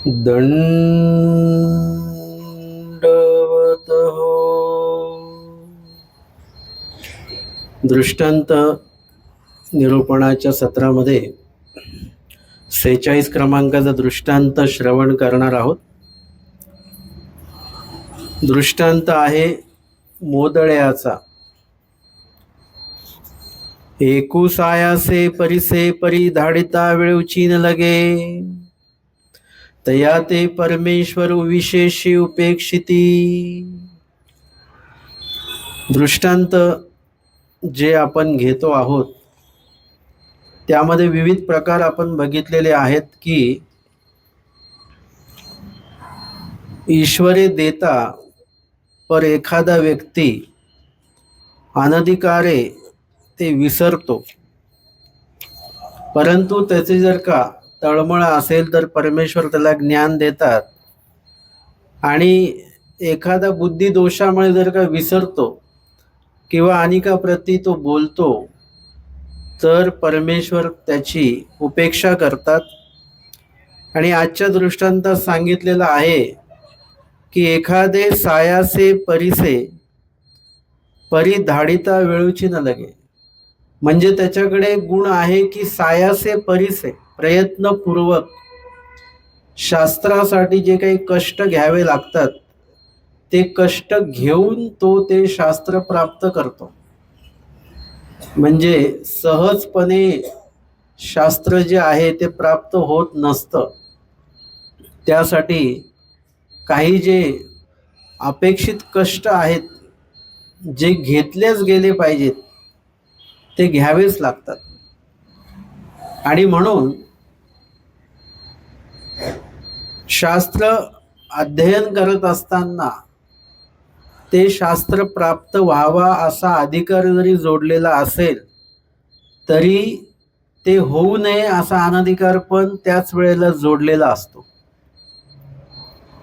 दंडवत हो. दृष्टांत निरूपणाच्या सत्रामध्ये 46 क्रमांकाचा दृष्टांत श्रवण करणार आहोत. दृष्टांत आहे मोदळ्याचा. एकुसायासे परिसे परी धाडिता वेळूची न लगे, तया ते परमेश्वर विशेषी उपेक्षिती. दृष्टांत जे आपण घेतो आहोत त्यामध्ये विविध प्रकार आपण बघितलेले आहेत की ईश्वरे देता पर एखादा व्यक्ती अनधिकारे ते विसरतो, परंतु त्याचे जर का तळमळ असेल तर परमेश्वर त्याला ज्ञान देतात. आणि एखादा बुद्धी दोषामुळे जर का विसरतो किंवा अनेकाप्रती तो बोलतो तर परमेश्वर त्याची उपेक्षा करतात. आणि आजच्या दृष्टांतात सांगितलेलं आहे की एखादे सायासे परिसे परी धाडिता वेळूची न लगे, म्हणजे त्याच्याकडे गुण आहे की सायासे परिसे प्रयत्नपूर्वक शास्त्रासाठी जे काही कष्ट घ्यावे लागतात ते कष्ट घेऊन तो ते शास्त्र प्राप्त करतो. म्हणजे सहजपणे शास्त्र जे आहे ते प्राप्त होत नसतं. त्यासाठी काही जे अपेक्षित कष्ट आहेत जे घेतलेच गेले पाहिजेत ते घ्यावेच लागतात. आणि म्हणून शास्त्र अध्ययन करत असताना ते शास्त्र प्राप्त व्हावा असा अधिकार जरी जोडलेला असेल तरी ते होऊ नये असा अनधिकार पण त्याच वेळेला जोडलेला असतो.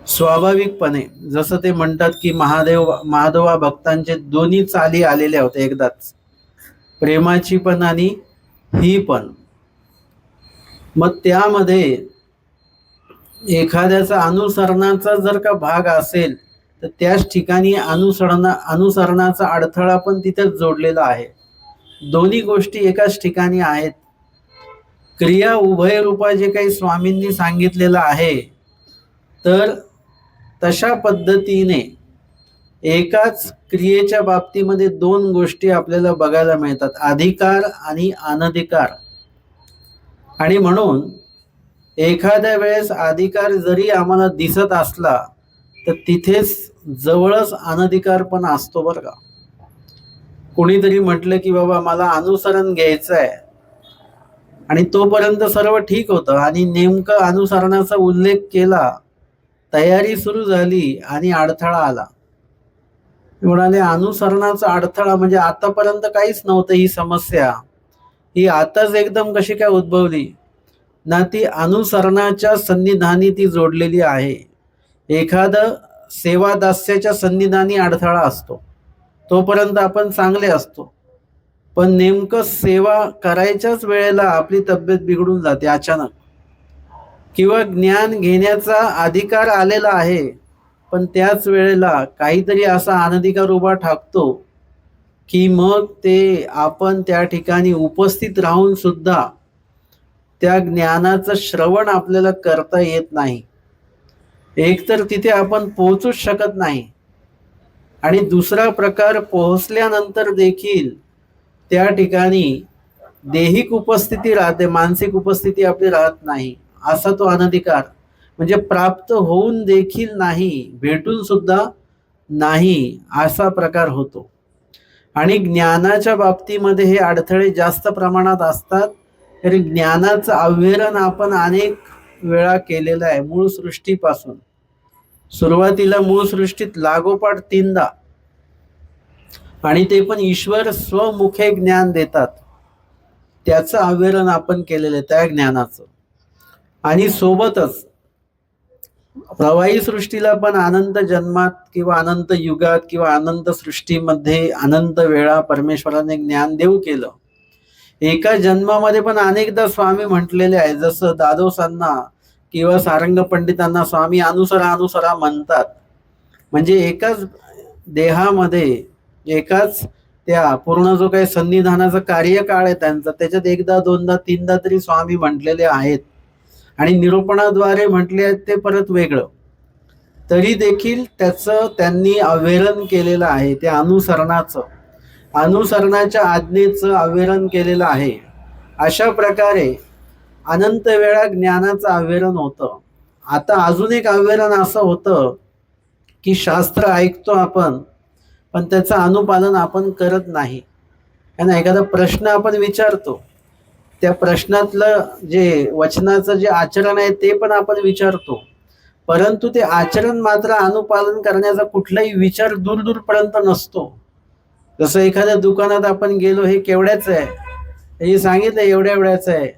स्वाभाविकपणे जसं ते म्हणतात की महादेवा भक्तांचे दोन्ही चाली आलेल्या होत्या एकदाच, प्रेमाची पण आणि ही पण. मग त्यामध्ये एखाद्याचा अनुसरणाचा जर का भाग असेल तर त्याच ठिकाणी अनुसरणाचा अडथळा पण तिथेच जोडलेला आहे. दोन्ही गोष्टी एकाच ठिकाणी आहेत. क्रिया उभय रूपा जे काही स्वामींनी सांगितलेलं आहे तर तशा पद्धतीने एकाच क्रियेच्या बाबतीमध्ये दोन गोष्टी आपल्याला बघायला मिळतात, अधिकार आणि अनधिकार. आणि म्हणून एखाद्या वेळेस अधिकार जरी आम्हाला दिसत असला तर तिथेच जवळच अनधिकार पण असतो बरं का. कोणीतरी म्हटलं की बाबा मला अनुसरण घ्यायचं आहे आणि तोपर्यंत सर्व ठीक होतं आणि नेमकं अनुसरणाचा उल्लेख केला, तयारी सुरू झाली आणि अडथळा आला. म्हणाले अनुसरणाचा अडथळा म्हणजे आतापर्यंत काहीच नव्हतं, ही समस्या ही आताच एकदम कशी काय उद्भवली ना. ती अनुसरणाच्या सन्निधानी ती जोडलेली आहे. एखादं सेवादास्याच्या सन्निधानी अडथळा असतो तोपर्यंत आपण चांगले असतो, पण नेमकं सेवा करायच्याच वेळेला आपली तब्येत बिघडून जाते अचानक, किंवा ज्ञान घेण्याचा अधिकार आलेला आहे पण त्याच वेळेला काहीतरी असा अनधिकार उभा ठाकतो की मग ते आपण त्या ठिकाणी उपस्थित राहून सुद्धा त्या ज्ञानाचं श्रवण आपल्याला करता येत नाही. एकतर तिथे आपण पोहोचूच शकत नाही आणि दुसरा प्रकार पोहोचल्यानंतर देखील त्या ठिकाणी देहिक उपस्थिती राहते, मानसिक उपस्थिती आपली राहत नाही. असा तो अनधिकार म्हणजे प्राप्त होऊन देखील नाही, भेटून सुद्धा नाही असा प्रकार होतो. आणि ज्ञानाच्या बाबतीमध्ये हे अडथळे जास्त प्रमाणात असतात. तरी ज्ञानाचं आव्हेरण आपण अनेक वेळा केलेलं आहे. मूळ सृष्टीपासून सुरुवातीला मूळ सृष्टीत लागोपाठ 3दा, आणि ते पण ईश्वर स्वमुखे ज्ञान देतात त्याचं आव्हेरण आपण केलेलं आहे त्या ज्ञानाचं. आणि सोबतच प्रवाही सृष्टीला पण अनंत जन्मात किंवा अनंत युगात किंवा अनंत सृष्टीमध्ये अनंत वेळा परमेश्वराने ज्ञान देऊ केलं. एका जन्मामध्ये पण अनेकदा स्वामी म्हटलेले आहे, जसं दादोसांना किंवा सारंग पंडितांना स्वामी अनुसरा अनुसरा म्हणतात. म्हणजे एकाच देहामध्ये, एकाच त्या पूर्ण जो काही सन्निधानाचा कार्यकाळ आहे त्यांचा, त्याच्यात एकदा दोनदा तीनदा तरी स्वामी म्हटलेले आहेत आणि निरूपणाद्वारे म्हटले आहेत ते परत वेगळं. तरी देखील त्याचं त्यांनी अवहेलन केलेलं आहे. त्या अनुसरणाच्या आज्ञेचं अवहेलन केलेलं आहे. अशा प्रकारे अनंत वेळा ज्ञानाचं अवहेलन होतं. आता अजून एक अवहेलन असं होतं की शास्त्र ऐकतो आपण, पण त्याचं अनुपालन आपण करत नाही. कारण एखादा प्रश्न आपण विचारतो, त्या प्रश्नातलं जे वचनाचं जे आचरण आहे ते पण आपण विचारतो, परंतु ते आचरण मात्र अनुपालन करण्याचा कुठलाही विचार दूरपर्यंत नसतो. जसं एखाद्या दुकानात आपण गेलो, हे केवढ्याचं आहे, हे सांगितलं एवढ्या एवढ्याचं आहे,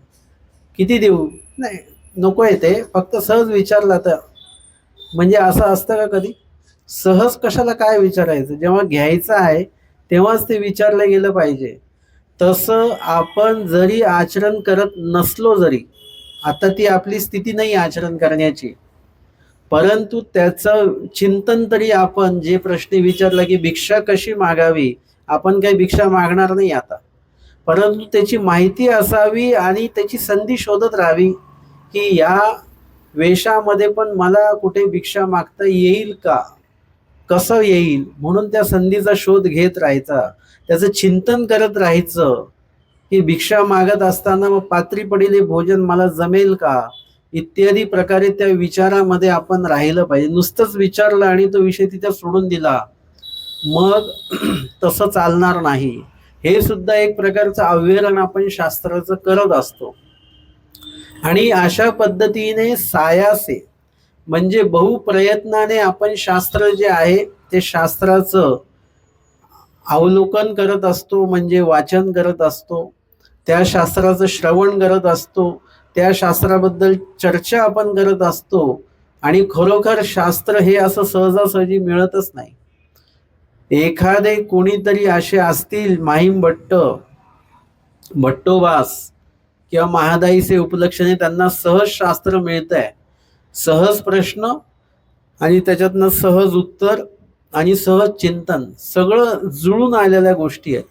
किती देऊ, नाही नको आहे, ते फक्त सहज विचारला तर. म्हणजे असं असतं का कधी? सहज कशाला काय विचारायचं? जेव्हा घ्यायचं आहे तेव्हाच ते विचारलं गेलं पाहिजे. तसं आपण जरी आचरण करत नसलो, जरी आता ती आपली स्थिती नाही आचरण करण्याची, परंतु त्याचं चिंतन तरी आपण, जे प्रश्न विचारला की भिक्षा कशी मागावी, आपण काही भिक्षा मागणार नाही आता, परंतु त्याची माहिती असावी आणि त्याची संधी शोधत राहावी की या वेशामध्ये पण मला कुठे भिक्षा मागता येईल का, कसं येईल, म्हणून त्या संधीचा शोध घेत राहायचा, त्याचं चिंतन करत राहायचं की भिक्षा मागत असताना मग पात्री पडीले भोजन मला जमेल का, इत्यादी प्रकारे त्या विचारामध्ये आपण राहिलं पाहिजे. नुसतंच विचारलं आणि तो विषय तिथे सोडून दिला, मग तसं चालणार नाही. हे सुद्धा एक प्रकारचं अवहेलन आपण शास्त्राचं करत असतो. आणि अशा पद्धतीने सायासे म्हणजे बहुप्रयत्नाने आपण शास्त्र जे आहे ते शास्त्राचं अवलोकन करत असतो, म्हणजे वाचन करत असतो, त्या शास्त्राचं श्रवण करत असतो, त्या शास्त्राबद्दल चर्चा आपण करत असतो. आणि खरोखर शास्त्र हे असं सहजासहजी मिळतच नाही. एखादे कोणीतरी असे असतील, माहीम भट्टोबास किंवा महादाईचे उपलक्षणे, त्यांना सहज शास्त्र मिळत आहे, सहज प्रश्न आणि त्याच्यातनं सहज उत्तर आणि सहज चिंतन, सगळं जुळून आलेल्या गोष्टी आहेत.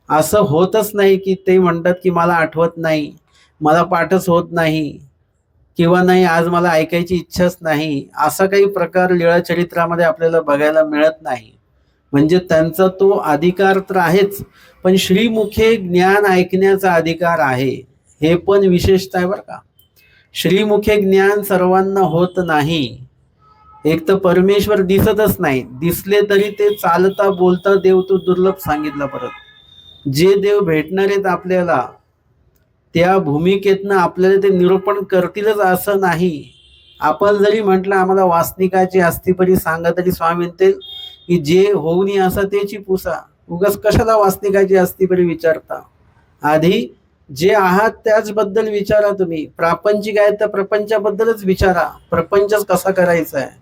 असं होतच नाही की ते म्हणतात की मला आठवत नाही, मला पाठच होत नाही, किंवा नाही आज मला ऐकायची इच्छाच नाही. असा काही प्रकार लीळाचरित्रामध्ये आपल्याला बघायला मिळत नाही. म्हणजे त्यांचा तो अधिकार तर आहेच, पण श्रीमुखे ज्ञान ऐकण्याचा अधिकार आहे, हे पण विशेषतः आहे बरं का. श्रीमुखे ज्ञान सर्वांना होत नाही. एक तर परमेश्वर दिसतच नाही, दिसले तरी ते चालता बोलता देव तो दुर्लभ सांगितला. परत जे देव भेटणार आहेत आपल्याला, त्या भूमिकेतनं आपल्याला ते निरूपण करतीलच असं नाही. आपण जरी म्हटलं आम्हाला वासनिकाची अस्तीपरी सांगा, तरी स्वामी म्हणतील की जे होऊनी असा त्याची पुसा. उगाच कशाला वासनिकाची अस्तीपरी विचारता? आधी जे आहात त्याचबद्दल विचारा. तुम्ही प्रापंचिक आहेत तर प्रपंचाबद्दलच विचारा, प्रपंचच कसा करायचा आहे.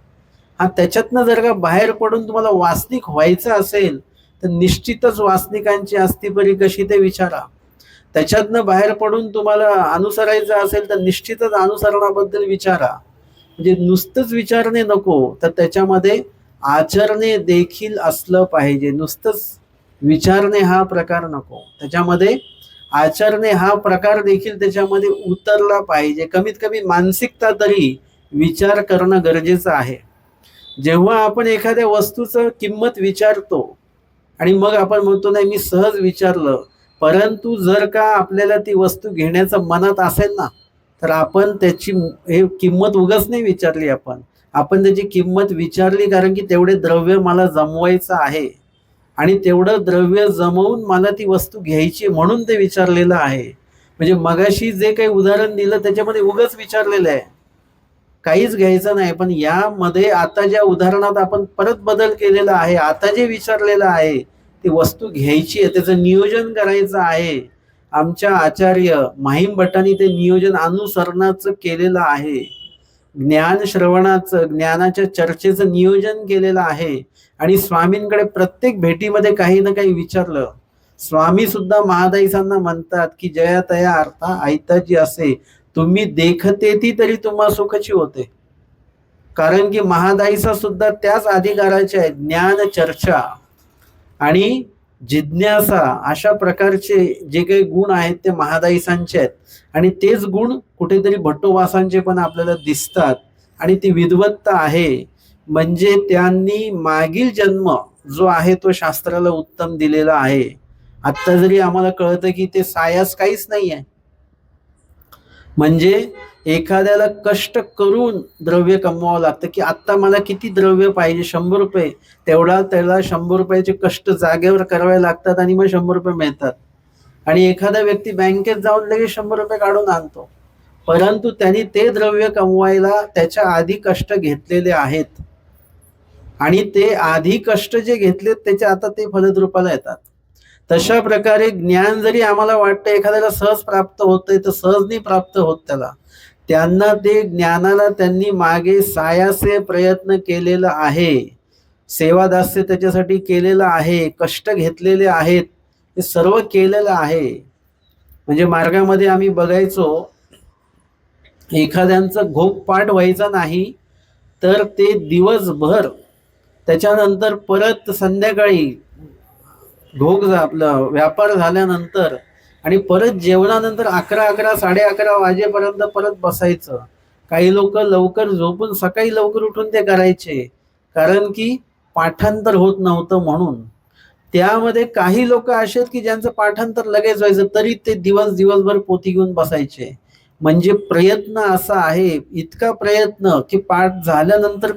हा त्याच्यातनं जर का बाहेर पडून तुम्हाला वासनिक व्हायचं असेल तर निश्चितच वासनिकांची अस्तीपरी कशी ते विचारा. त्याच्यातनं बाहेर पडून तुम्हाला अनुसरायचं असेल तर निश्चितच अनुसरणाबद्दल विचारा. म्हणजे नुसतंच विचारणे नको, तर त्याच्यामध्ये आचरणे देखील असलं पाहिजे. नुसतंच विचारणे हा प्रकार नको, त्याच्यामध्ये आचरणे हा प्रकार देखील त्याच्यामध्ये उतरला पाहिजे. कमीत कमी मानसिकता तरी विचार करणं गरजेचं आहे. जेव्हा आपण एखाद्या वस्तूचं किंमत विचारतो आणि मग आपण म्हणतो नाही मी सहज विचारलं, परंतु जर का आपल्याला ती वस्तू घेण्याचं मनात असेल ना, तर आपण त्याची किंमत उगाच नाही विचारली, आपण त्याची किंमत विचारली कारण की तेवढे द्रव्य मला जमवायचं आहे आणि तेवढं द्रव्य जमवून मला ती वस्तू घ्यायची म्हणून ते विचारलेलं आहे. म्हणजे मगाशी जे काही उदाहरण दिलं त्याच्यामध्ये उगाच विचारलेलं आहे, काहीच घ्यायचं नाही. पण यामध्ये आता ज्या उदाहरणात आपण परत बदल केलेला आहे, आता जे विचारलेलं आहे ती वस्तू घ्यायची आहे, त्याचं नियोजन करायचं आहे. आमच्या आचार्य माहीम भट्टांनी ते नियोजन अनुसरणाचं केलेलं आहे, ज्ञान श्रवणाचं, ज्ञानाच्या चर्चेचं नियोजन केलेलं आहे. आणि स्वामींकडे प्रत्येक भेटीमध्ये काही ना काही विचारलं. स्वामी सुद्धा महादाईसांना म्हणतात की जया तया अर्था ऐताजी असे तुम्ही देखते ती तरी तुम्हा सुखची होते. कारण की महादाईचा सुद्धा त्याच अधिकाराचे आहे. ज्ञान, चर्चा आणि जिज्ञासा अशा प्रकारचे जे काही गुण आहेत ते महादाईसांचे आहेत. आणि तेच गुण कुठेतरी भट्टोबासांचे पण आपल्याला दिसतात. आणि ती विद्वत्ता आहे. म्हणजे त्यांनी मागील जन्म जो आहे तो शास्त्राला उत्तम दिलेला आहे. आता जरी आम्हाला कळतं की ते सायास काहीच नाही आहे. म्हणजे एखाद्याला कष्ट करून द्रव्य कमवावं लागतं, की आत्ता मला किती द्रव्य पाहिजे, 100 रुपये, त्याला 100 रुपयाचे कष्ट जागेवर करावे लागतात आणि मग 100 रुपये मिळतात. आणि एखादा व्यक्ती बँकेत जाऊन लगेच 100 रुपये काढून आणतो. परंतु त्यांनी ते द्रव्य कमवायला त्याच्या आधी कष्ट घेतलेले आहेत. आणि ते आधी कष्ट जे घेतलेत त्याचे आता ते फलद्रूपाला येतात. तशा प्रकारे ज्ञान जरी आम्हाला वाटतं एखाद्याला सहज प्राप्त होतंय, तर सहज नाही प्राप्त होत त्याला. त्यांना ते ज्ञानाला त्यांनी मागे सायासे प्रयत्न केलेला आहे. सेवादास्य त्याच्यासाठी केलेलं आहे. कष्ट घेतलेले आहेत. हे सर्व केलेलं आहे. म्हणजे मार्गामध्ये आम्ही बघायचो एखाद्यांचं घोकपाट व्हायचा नाही तर ते दिवसभर, त्याच्यानंतर परत संध्याकाळी भोग आपलं व्यापार झाल्यानंतर आणि परत जेवणानंतर 11 11 वाजेपर्यंत परत बसायचं. काही लोक लवकर झोपून सकाळी लवकर उठून ते करायचे, कारण की पाठांतर होत नव्हतं म्हणून. त्यामध्ये काही लोक असे आहेत की ज्यांचं पाठांतर लगेच व्हायचं तरी ते दिवसभर पोथी घेऊन बसायचे. म्हणजे प्रयत्न असा आहे, इतका प्रयत्न की पाठ झाल्यानंतर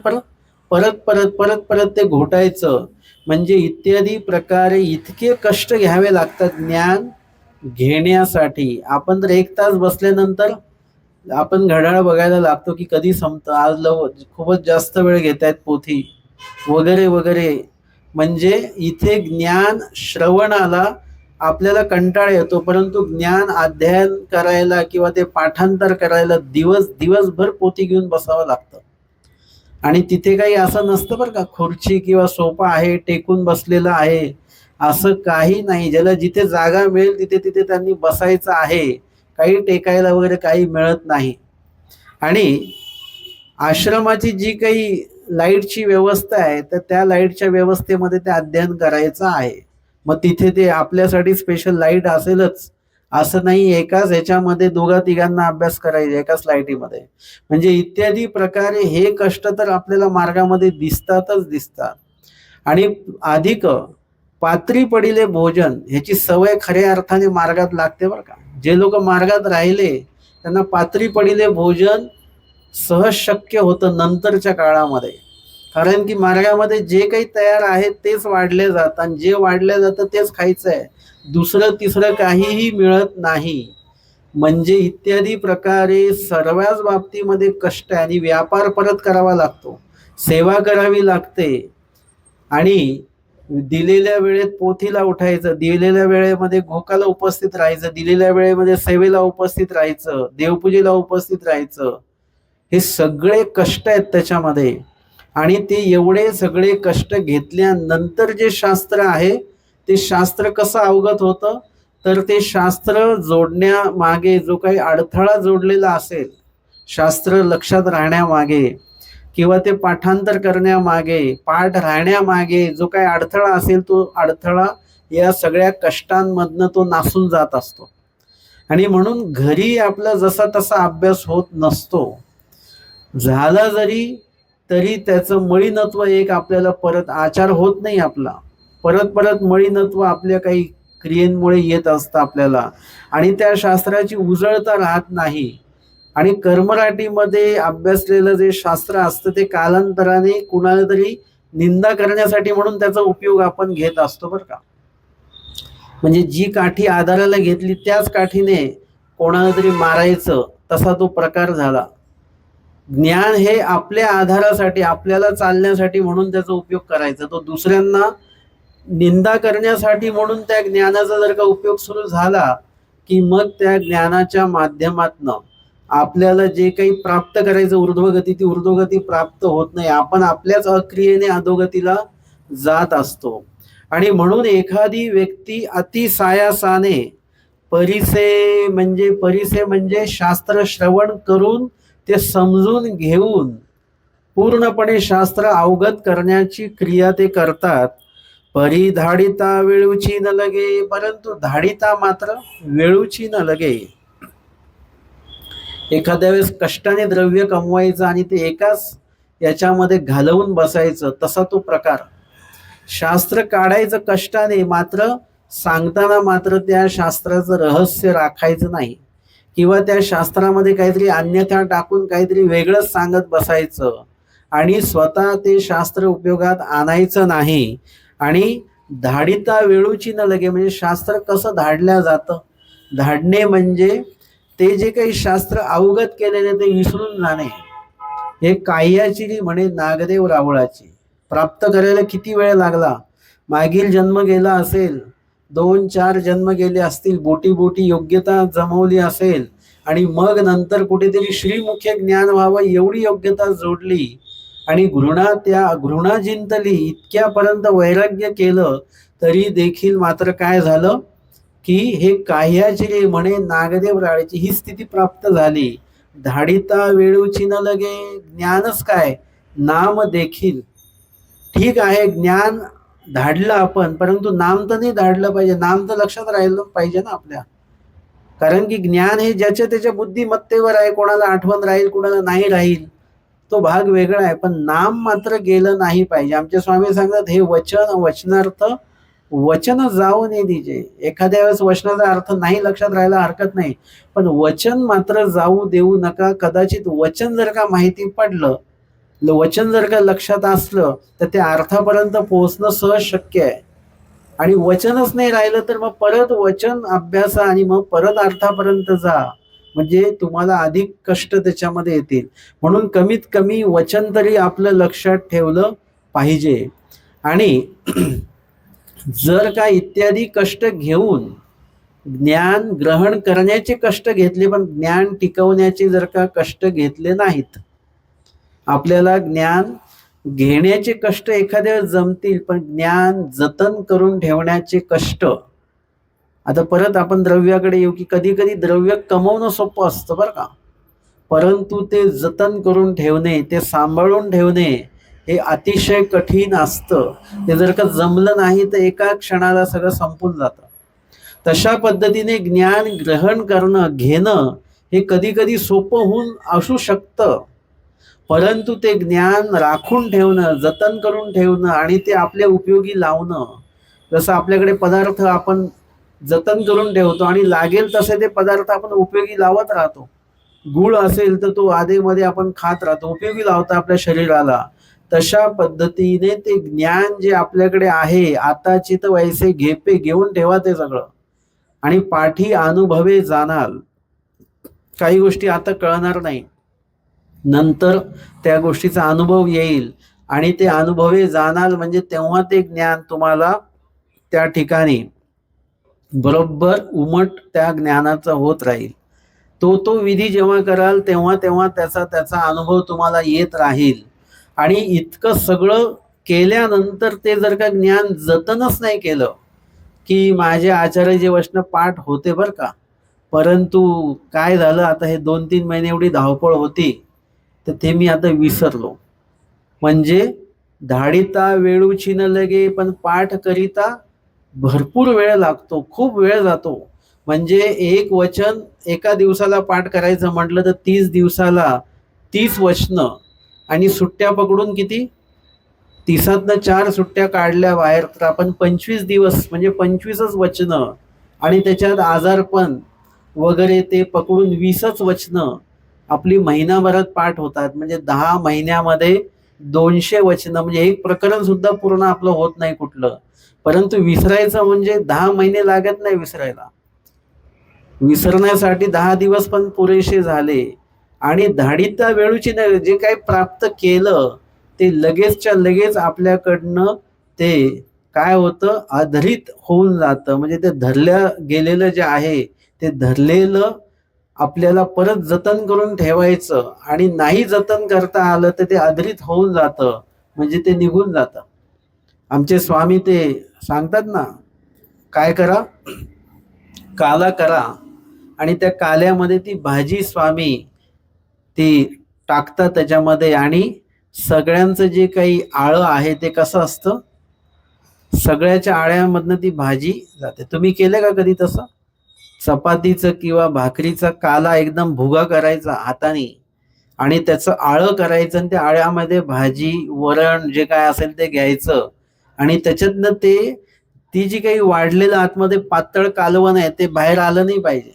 परत ते घोटायचं. म्हणजे इत्यादी प्रकारे इतके कष्ट घ्यावे लागतात ज्ञान घेण्यासाठी. आपण जर 1 तास बसल्यानंतर आपण घड्याळ बघायला लागतो की कधी संपतं, आज खूपच जास्त वेळ घेत आहेत पोथी वगैरे वगैरे. म्हणजे इथे ज्ञान श्रवणाला आपल्याला कंटाळा येतो, परंतु ज्ञान अध्ययन करायला किंवा ते पाठांतर करायला दिवसभर पोथी घेऊन बसावं लागतं. आणि तिथे काही असं नसतं बरं का, खुर्ची किंवा सोफा आहे टेकून बसलेलं आहे असं काही नाही. ज्याला जिथे जागा मिळेल तिथे त्यांनी बसायचं आहे. काही टेकायला वगैरे काही मिळत नाही. आणि आश्रमाची जी काही लाईटची व्यवस्था आहे तर त्या लाईटच्या व्यवस्थेमध्ये ते अध्ययन करायचं आहे. मग तिथे ते आपल्यासाठी स्पेशल लाईट असेलच असं नाही. एकाच ह्याच्यामध्ये 2-3 अभ्यास करायचे एकाच लाईटीमध्ये. म्हणजे इत्यादी प्रकारे हे कष्ट तर आपल्याला मार्गामध्ये दिसतात. आणि अधिक पात्री पडिले भोजन ह्याची सवय खऱ्या अर्थाने मार्गात लागते बरं का. जे लोक मार्गात राहिले त्यांना पात्री पडिले भोजन सहज शक्य होतं नंतरच्या काळामध्ये. कारण की मार्गामध्ये जे काही तयार आहे तेच वाढले जातात आणि जे वाढले जातं तेच खायचं आहे. दुसरं तिसरं काहीही मिळत नाही. म्हणजे इत्यादी प्रकारे सर्वच बाबतीमध्ये कष्ट आहे. आणि व्यापार परत करावा लागतो, सेवा करावी लागते. आणि दिलेल्या वेळेत पोथीला उठायचं, दिलेल्या वेळेमध्ये घोकाला उपस्थित राहायचं, दिलेल्या वेळेमध्ये सेवेला उपस्थित राहायचं, देवपूजेला उपस्थित राहायचं. हे सगळे कष्ट आहेत त्याच्यामध्ये. आणि ते एवढे सगळे कष्ट घेतल्यानंतर जे शास्त्र आहे ते शास्त्र कसं अवगत होतं, तर ते शास्त्र जोडण्यामागे जो काही अडथळा जोडलेला असेल, शास्त्र लक्षात राहण्यामागे किंवा ते पाठांतर करण्यामागे, पाठ राहण्यामागे जो काही अडथळा असेल तो अडथळा या सगळ्या कष्टांमधनं तो नासून जात असतो. आणि म्हणून घरी आपला जसा तसा अभ्यास होत नसतो. झाला जरी तरी त्याचं मळीनत्व एक आपल्याला परत आचार होत नाही आपला. परत मळीनत्व आपल्या काही क्रियेमुळे येत असतं आपल्याला. आणि त्या शास्त्राची उजळता राहत नाही. आणि कर्मराटीमध्ये अभ्यासलेलं जे शास्त्र असतं ते कालांतराने कुणाला तरी निंदा करण्यासाठी म्हणून त्याचा उपयोग आपण घेत असतो बरं का. म्हणजे जी काठी आधाराला घेतली त्याच काठीने कोणाला तरी मारायचं, तसा तो प्रकार झाला. ज्ञान हे आपल्या आधारासाठी, आपल्याला चालण्यासाठी म्हणून त्याचा उपयोग करायचा. तो दुसऱ्यांना निंदा करण्यासाठी म्हणून त्या ज्ञानाचा जर का उपयोग सुरू झाला की मग त्या ज्ञानाच्या माध्यमातनं आपल्याला जे काही प्राप्त करायचं ऊर्ध्वगती, ती ऊर्ध्वगती प्राप्त होत नाही. आपण आपल्याच अक्रियेने अधोगतीला जात असतो. आणि म्हणून एखादी व्यक्ती अतिसायासाने परिसे म्हणजे शास्त्र श्रवण करून ते समजून घेऊन पूर्णपणे शास्त्र अवगत करण्याची क्रिया ते करतात. परी धाडिता वेळूची न लगे, परंतु धाडिता मात्र वेळूची न लगे. एखाद्या वेळेस कष्टाने द्रव्य कमवायचं आणि ते एकाच याच्यामध्ये घालवून बसायचं, तसा तो प्रकार. शास्त्र काढायचं कष्टाने, मात्र सांगताना मात्र त्या शास्त्राचं रहस्य राखायचं नाही, किंवा त्या शास्त्रामध्ये काहीतरी अन्यथा टाकून काहीतरी वेगळंच सांगत बसायचं आणि स्वतः ते शास्त्र उपयोगात आणायचं नाही. आणि धाडिता वेळूची न लगे, म्हणजे शास्त्र कसं धाडल्या जातं. धाडणे म्हणजे ते जे काही शास्त्र अवगत केलेले ते विसरून जाणे. हे काह्याची म्हणे नागदेव रावळाची. प्राप्त करायला किती वेळ लागला. मागील जन्म गेला असेल, 2-4 जन्म गेले असतील, बोटी बोटी योग्यता जमवली असेल, आणि मग नंतर कुठेतरी श्रीमुख्य ज्ञान व्हावं एवढी योग्यता जोडली, आणि घृणा जिंतली, इतक्यापर्यंत वैराग्य केलं, तरी देखील मात्र काय झालं की हे काह्याची म्हणे नागदेव राळेची ही स्थिती प्राप्त झाली. धाडिता वेळूची न लगे, ज्ञानच काय, नाम देखील. ठीक आहे, ज्ञान धाडलं आपण, परंतु नाम तर नाही धाडलं पाहिजे. नाम तर लक्षात राहिलं पाहिजे ना आपल्या. कारण की ज्ञान हे ज्याच्या त्याच्या बुद्धिमत्तेवर आहे. कोणाला आठवण राहील, कोणाला नाही राहील, तो भाग वेगळा आहे. पण नाम मात्र गेलं नाही पाहिजे. आमचे स्वामी सांगतात, हे वचनार्थ वचन जाऊ नये दिजे. एखाद्या वेळेस वचनाचा अर्थ नाही लक्षात राहायला हरकत नाही, पण वचन मात्र जाऊ देऊ नका. कदाचित वचन जर का माहिती पडलं, वचन जर का लक्षात असलं, तर त्या अर्थापर्यंत पोहोचणं सहज शक्य आहे. आणि वचनच नाही राहिलं तर मग परत वचन अभ्यासा आणि मग परत अर्थापर्यंत जा, म्हणजे तुम्हाला अधिक कष्ट त्याच्यामध्ये येतील. म्हणून कमीत कमी वचन तरी आपलं लक्षात ठेवलं पाहिजे. आणि जर का इत्यादी कष्ट घेऊन ज्ञान ग्रहण करण्याचे कष्ट घेतले, पण ज्ञान टिकवण्याचे जर का कष्ट घेतले नाहीत, आपल्याला ज्ञान घेण्याचे कष्ट एखाद्या जमतील, पण ज्ञान जतन करून ठेवण्याचे कष्ट. आता परत आपण द्रव्याकडे येऊ, की कधी कधी द्रव्य कमवणं सोपं असतं बरं का, परंतु ते जतन करून ठेवणे, ते सांभाळून ठेवणे हे अतिशय कठीण असतं. ते जर का जमलं नाही तर एका क्षणाला सगळं संपून जातं. तशा पद्धतीने ज्ञान ग्रहण करणं, घेणं हे कधी कधी सोपं होऊन असू शकतं, परंतु ते ज्ञान राखून ठेवणं, जतन करून ठेवणं आणि ते आपल्या उपयोगी लावणं. जसं आपल्याकडे पदार्थ आपण जतन करून ठेवतो आणि लागेल तसे ते पदार्थ आपण उपयोगी लावत राहतो. गुळ असेल तर तो आधेमध्ये आपण खात राहतो, उपयोगी लावतो आपल्या शरीराला. तशा पद्धतीने ते ज्ञान जे आपल्याकडे आहे, आताची तर वैसे घेपे घेऊन ठेवा ते सगळं, आणि पाठी अनुभवे जाणार. काही गोष्टी आता कळणार नाही, नंतर त्या गोष्टीचा अनुभव येईल आणि ते अनुभवे जाणार, म्हणजे तेव्हा ते ज्ञान तुम्हाला त्या ठिकाणी बरोबर उमट त्या ज्ञानाचा होत राहील. तो विधी जेव्हा कराल तेव्हा तेव्हा त्याचा अनुभव तुम्हाला येत राहील. आणि इतकं सगळं केल्यानंतर ते जर का ज्ञान जतनच नाही केलं, की माझे आचार्य वचन पाठ होते बरं का, परंतु काय झालं, आता हे 2-3 महिने एवढी धावपळ होती, तर ते मी आता विसरलो. म्हणजे धाडिता वेळूची न लगे, पण पाठ करिता भरपूर वेळ लागतो, खूप वेळ जातो. म्हणजे एक वचन एका दिवसाला पाठ करायचं म्हटलं तर 30 दिवसाला 30 वचनं, आणि सुट्ट्या पकडून किती, 30तनं 4 सुट्ट्या काढल्या बाहेर, तर आपण 25 दिवस म्हणजे 25च वचनं, आणि त्याच्यात आजारपण वगैरे ते पकडून 20च वचनं आपली महिनाभरात पाठ होतात. म्हणजे 10 महिन्यामध्ये 200 वचनं, म्हणजे एक प्रकरण सुद्धा पूर्ण आपलं होत नाही कुठलं. परंतु विसरायचं म्हणजे 10 महिने लागत नाही विसरायला. विसरण्यासाठी 10 दिवस पण पुरेसे झाले. आणि धाडिता वेळूची जे काही प्राप्त केलं ते लगेचच्या लगेच आपल्याकडनं ते काय होतं, अधरित होऊन जातं. म्हणजे ते धरल्या गेलेलं जे आहे ते धरलेलं आपल्याला परत जतन करून ठेवायचं, आणि नाही जतन करता आलं तर ते अधरित होऊन जातं, म्हणजे ते निघून जातं. आमचे स्वामी ते सांगतात ना, काय करा, काला करा आणि त्या काल्यामध्ये ती भाजी स्वामी ती टाकतात त्याच्यामध्ये, आणि सगळ्यांचं जे काही आळं आहे ते कसं असतं, सगळ्याच्या आळ्यामधनं ती भाजी जाते. तुम्ही केलं का कधी तसं? चपातीचं किंवा भाकरीचा काला एकदम भुगा करायचा हाताने आणि त्याचं आळं करायचं आणि त्या आळ्यामध्ये भाजी वरण जे काय असेल ते घ्यायचं आणि त्याच्यातनं ते ती जी काही वाढलेलं आतमध्ये पातळ कालवण आहे ते बाहेर आलं नाही पाहिजे.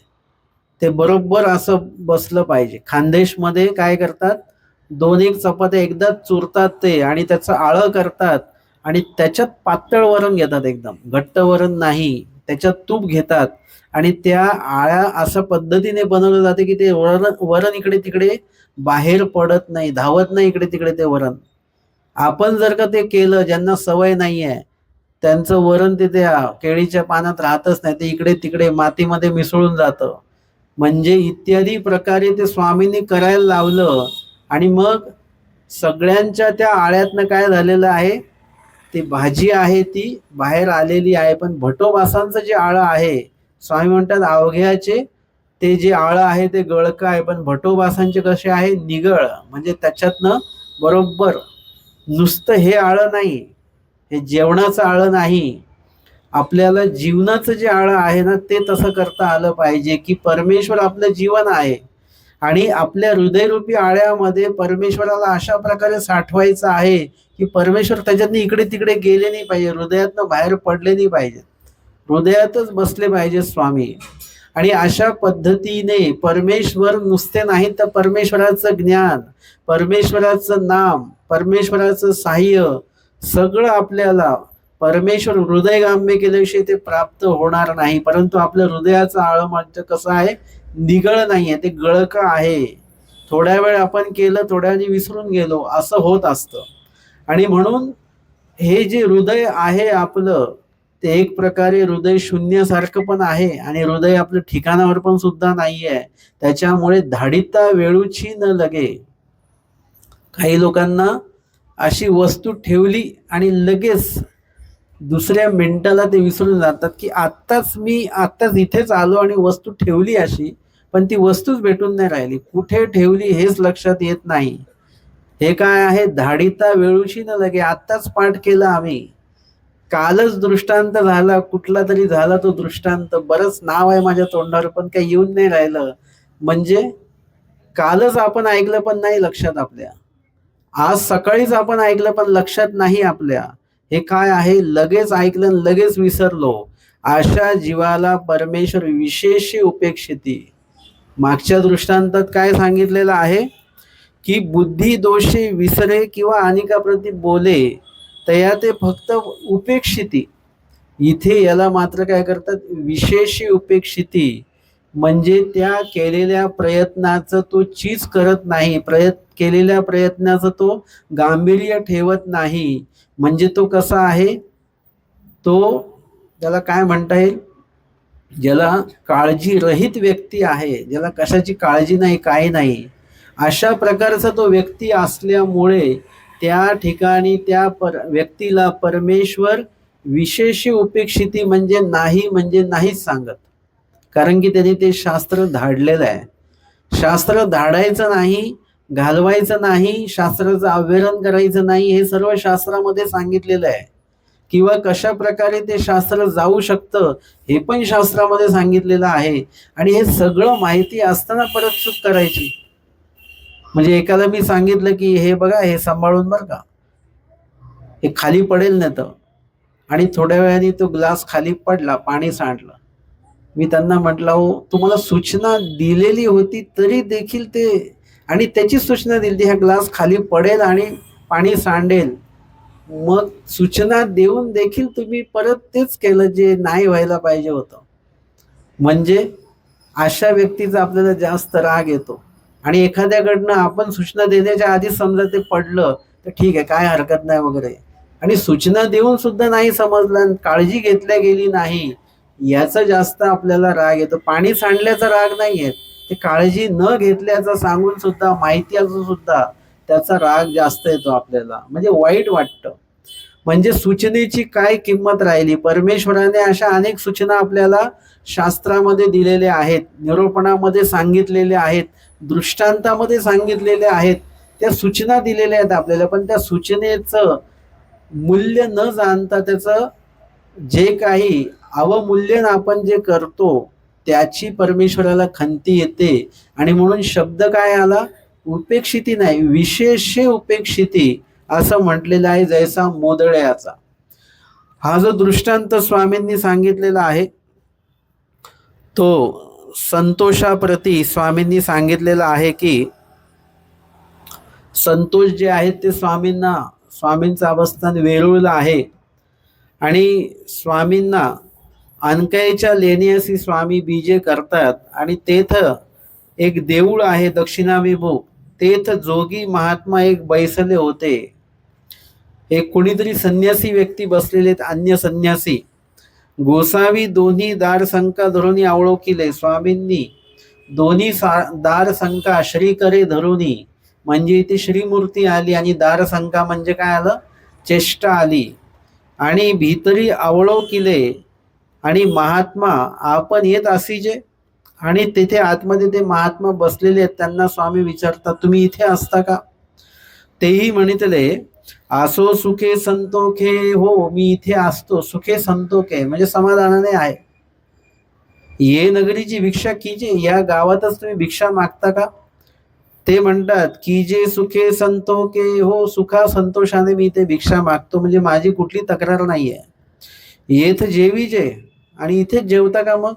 ते बरोबर असं बसलं पाहिजे. खानदेशमध्ये काय करतात, दोन एक चपात्या एकदाच चुरतात ते आणि त्याचं आळं करतात आणि त्याच्यात पातळ वरण घेतात, एकदम घट्ट वरण नाही, त्याच्यात तूप घेतात आणि त्या आळ्या अशा पद्धतीने बनवलं जाते की ते वरण वरण इकडे तिकडे बाहेर पडत नाही, धावत नाही इकडे तिकडे ते वरण. आपण जर का ते केलं, ज्यांना सवय नाहीये त्यांचं वरण ते त्या केळीच्या पानात राहतच नाही, ते इकडे तिकडे मातीमध्ये मिसळून जातं. म्हणजे इत्यादी प्रकारे ते स्वामींनी करायला लावलं आणि मग सगळ्यांच्या त्या आळ्यातनं काय झालेलं आहे, ती भाजी आहे ती बाहेर आलेली आहे. पण भटोबासांचं जे आळं आहे, स्वामी म्हणतात अवघ्याचे ते जे आळं आहे ते गळकं आहे, पण भटोबासांचे कसे आहे, निगळ. म्हणजे त्याच्यातनं बरोबर नुसतं हे आळं नाही, हे जेवणाचं आळं नाही, आपल्याला जीवनाचं जे आळं आहे ना ते तसं करता आलं पाहिजे की परमेश्वर आपलं जीवन आहे आणि आपल्या हृदयरूपी आळ्यामध्ये परमेश्वराला अशा प्रकारे साठवायचं आहे की परमेश्वर त्याच्यातनं इकडे तिकडे गेले नाही पाहिजे, हृदयातनं बाहेर पडले नाही पाहिजे, हृदयातच बसले पाहिजे स्वामी. आणि अशा पद्धतीने परमेश्वर नुसते नाही तर परमेश्वराचं ज्ञान, परमेश्वराचं नाम, परमेश्वराचं सहाय्य सगळं आपल्याला परमेश्वर हृदयगाम्य केल्याविषयी ते प्राप्त होणार नाही. परंतु आपल्या हृदयाचं आळं म्हणजे कसं आहे, निगळ नाहीये, ते गळकं आहे. थोड्या वेळ आपण केलं, थोड्या वेळी विसरून गेलो, असं होत असतं. आणि म्हणून हे जे हृदय आहे आपलं, ते एक प्रकारे हृदय शून्यासारखं पण आहे आणि हृदय आपलं ठिकाणावर पण सुद्धा नाहीये. त्याच्यामुळे धाडिता वेळूची न लगे. काही लोकांना अशी वस्तू ठेवली आणि लगेच दुसऱ्या मिनिटाला ते विसरून जातात की आत्ताच इथेच आलो आणि वस्तू ठेवली अशी, पण ती वस्तूच भेटून नाही राहिली, कुठे ठेवली हेच लक्षात येत नाही. हे काय आहे, धाडिता वेळूची न लगे. आत्ताच पाठ केला आम्ही, कालच दृष्टांत झाला, कुठला तरी झाला तो दृष्टांत, बरंच नाव आहे माझ्या तोंडावर पण काही येऊन नाही राहिलं. म्हणजे कालच आपण ऐकलं पण नाही लक्षात आपल्या, आज सकाळीच आपण ऐकलं पण लक्षात नाही आपल्या. हे काय आहे, लगेच ऐकलं लगेच विसरलो. अशा जीवाला परमेश्वर विशेष उपेक्षिती. मागच्या दृष्टांतात काय सांगितलेलं आहे की बुद्धी दोषे विसरे किंवा अनेकाप्रती बोले तया ते फक्त उपेक्षिती. इथे याला मात्र काय करतात, विशेष उपेक्षिती. म्हणजे त्या केलेल्या प्रयत्नाचं तो चीज करत नाही, केलेल्या प्रयत्नाचं तो गांभीर्य ठेवत नाही. म्हणजे तो कसा आहे, तो त्याला काय म्हणता येईल, ज्याला काळजी रहित व्यक्ती आहे, ज्याला कशाची काळजी नाही, काही नाही, अशा प्रकारचा तो व्यक्ती असल्यामुळे त्या ठिकाणी त्या व्यक्तीला परमेश्वर विशेष उपेक्षिती म्हणजे नाहीच सांगत. कारण की त्यांनी ते शास्त्र धाडलेलं आहे. शास्त्र धाडायचं नाही, घालवायचं नाही, शास्त्राचं अवहेलन करायचं नाही, हे सर्व शास्त्रामध्ये सांगितलेलं आहे. किंवा कशा प्रकारे ते शास्त्र जाऊ शकतं हे पण शास्त्रामध्ये सांगितलेलं आहे. आणि हे सगळं माहिती असताना परत चूक करायची. म्हणजे एकाला मी सांगितलं की हे बघा, हे सांभाळून बरं का, हे खाली पडेल नाही तर, आणि थोड्या वेळाने तो ग्लास खाली पडला, पाणी सांडलं. मी त्यांना म्हटलं, हो तुम्हाला सूचना दिलेली होती तरी देखील ते, आणि त्याची सूचना दिली ह्या ग्लास खाली पडेल आणि पाणी सांडेल, मग सूचना देऊन देखील तुम्ही परत तेच केलं जे नाही व्हायला पाहिजे होतं. म्हणजे अशा व्यक्तीचा आपल्याला जास्त राग येतो. आणि एखाद्याकडनं आपण सूचना देण्याच्या आधी समजा ते पडलं तर ठीक आहे, काय हरकत नाही वगैरे, आणि सूचना देऊन सुद्धा नाही समजलं, काळजी घेतल्या गेली नाही, याचा जास्त आपल्याला राग येतो. पाणी सांडल्याचा राग नाही येत, ते काळजी न घेतल्याचा सांगून सुद्धा, माहिती असून सुद्धा त्याचा राग जास्त येतो आपल्याला, म्हणजे वाईट वाटतं. म्हणजे सूचनेची काय किंमत राहिली. परमेश्वराने अशा अनेक सूचना आपल्याला शास्त्रामध्ये दिलेल्या आहेत, निरूपणामध्ये सांगितलेले आहेत, दृष्टांतामध्ये सांगितलेले आहेत, त्या सूचना दिलेल्या आहेत आपल्याला. पण त्या सूचनेचं मूल्य न जाणता त्याचं जे काही अवमूल्यन आपण जे करतो त्याची परमेश्वराला खंती येते. आणि म्हणून शब्द काय आला, उपेक्षिती नाही, विशेष उपेक्षिती असं म्हटलेलं आहे, जैसा मोदळ्याचा. हा जो दृष्टांत स्वामींनी सांगितलेला आहे तो संतोषाप्रती स्वामींनी सांगितलेला आहे की संतोष जे आहेत ते स्वामींचं अवस्थान वेरूळला आहे. आणि स्वामींना अनकयच्या लेण्यासी स्वामी बीजे करतात. आणि तेथ एक देऊळ आहे दक्षिणाभिमुख, तेथ जोगी महात्मा एक बैसले होते. एक कुणीतरी संन्यासी व्यक्ती बसलेले, अन्य संन्यासी. गोसावी दोन्ही दार संका धरुनी आवळोकिले. स्वामींनी दोन्ही दार संका श्री करे धरुनी, म्हणजे इथे श्रीमूर्ती आली आणि दार संका म्हणजे काय आलं, चेष्टा आली. आणि भीतरी आवळोकिले, आणि महात्मा आपण येत असीजे. आणि तिथे आतमध्ये ते महात्मा बसलेले आहेत. त्यांना स्वामी विचारतात, तुम्ही इथे असता का? तेही म्हणितले, आसो सुखे संतोखे. हो, मी इथे असतो. सुखे संतोखे म्हणजे समाधानाने आहे. ये नगरीची भिक्षा कीजे, या गावातच तुम्ही भिक्षा मागता का? ते म्हणतात, कीजे सुखे संतोखे. हो, सुखा संतोषाने मी इथे भिक्षा मागतो, म्हणजे माझी कुठली तक्रार नाहीये. येथ जेवीजे, आणि इथे जेवता का मग?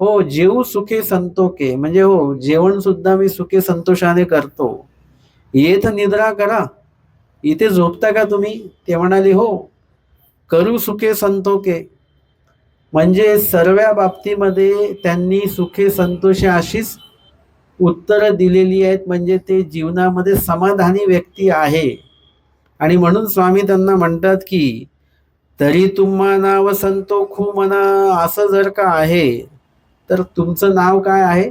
हो, जेऊ सुखे संतोखे, म्हणजे हो, जेवण सुद्धा मी सुखे संतोषाने करतो. येथ निद्रा करा, इथे झोपता का तुम्ही? ते म्हणाले, हो, करू सुखे संतोखे. म्हणजे सर्व बाबतीमध्ये त्यांनी सुखे संतोषे अशीच उत्तर दिलेली आहेत. म्हणजे ते जीवनामध्ये समाधानी व्यक्ती आहे. आणि म्हणून स्वामी त्यांना म्हणतात की तरी तुम्हा नाव संतोखू म्हणा. असं जर का आहे तर तुमचं नाव काय आहे?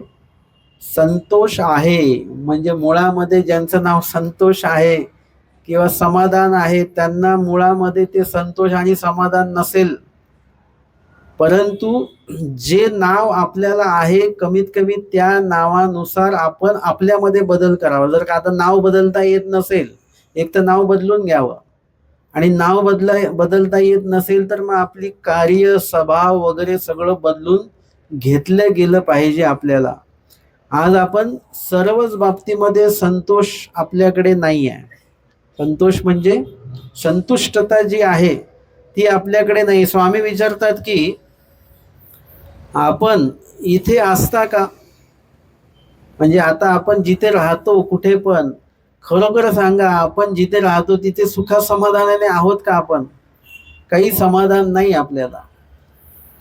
संतोष आहे. म्हणजे मुळामध्ये ज्यांचं नाव संतोष आहे किंवा समाधान आहे त्यांना मुळामध्ये ते संतोष आणि समाधान नसेल. परंतु जे नाव आपल्याला आहे कमीत कमी त्या नावानुसार आपण आपल्यामध्ये बदल करावा. जर का आता नाव बदलता येत नसेल, एक तर नाव बदलून घ्यावं. आणि नाव बदलता येत नसेल तर मग आपली कार्य स्वभाव वगैरे सगळं बदलून घेतलं गेलं पाहिजे आपल्याला. आज आपण सर्वच बाबतीमध्ये संतोष आपल्याकडे नाही आहे. संतोष म्हणजे संतुष्टता जी आहे ती आपल्याकडे नाही. स्वामी विचारतात की आपण इथे असता का? म्हणजे आता आपण जिथे राहतो कुठे पण, खरोखर सांगा, आपण जिथे राहतो तिथे सुखा समाधानाने आहोत का? आपण काही समाधान नाही आपल्याला.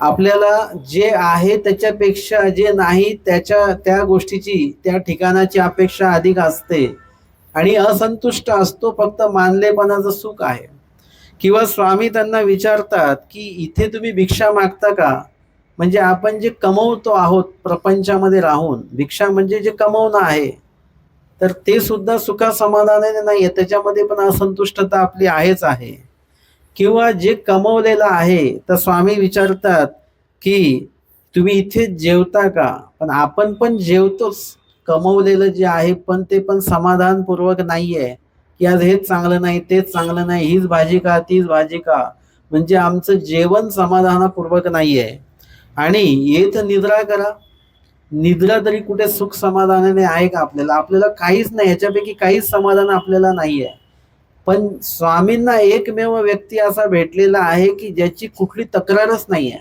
आपल्याला जे आहे त्याच्यापेक्षा जे नाही त्या गोष्टीची, त्या ठिकाणाची अपेक्षा अधिक असते आणि असंतुष्ट असतो. फक्त मानलेपणाचं सुख आहे. किंवा स्वामी त्यांना विचारतात की इथे तुम्ही भिक्षा मागता का? म्हणजे आपण जे कमवतो आहोत प्रपंचामध्ये राहून, भिक्षा म्हणजे जे कमवणं आहे, तर ते सुद्धा सुखा समाधानाने नाहीये. त्याच्यामध्ये पण असंतुष्टता आपली आहेच आहे. किंवा जे कमवलेलं आहे, तर स्वामी विचारतात की तुम्ही इथे जेवता का? पण आपण पण जेवतोच कमवलेलं जे आहे, पण ते पण समाधानपूर्वक नाहीये. की आज हेच चांगलं नाही, तेच चांगलं नाही, हीच भाजी का, तीच भाजी का. म्हणजे आमचं जेवण समाधानपूर्वक नाहीये. आणि येथ निद्रा करा. निद्रा तरी कुठे सुख समाधानाने आहे का आपल्याला? आपल्याला काहीच नाही, याच्यापैकी काहीच समाधान आपल्याला नाहीये. पण स्वामींना एकमेव व्यक्ती असा भेटलेला आहे की ज्याची कुठली तक्रारच नाहीये.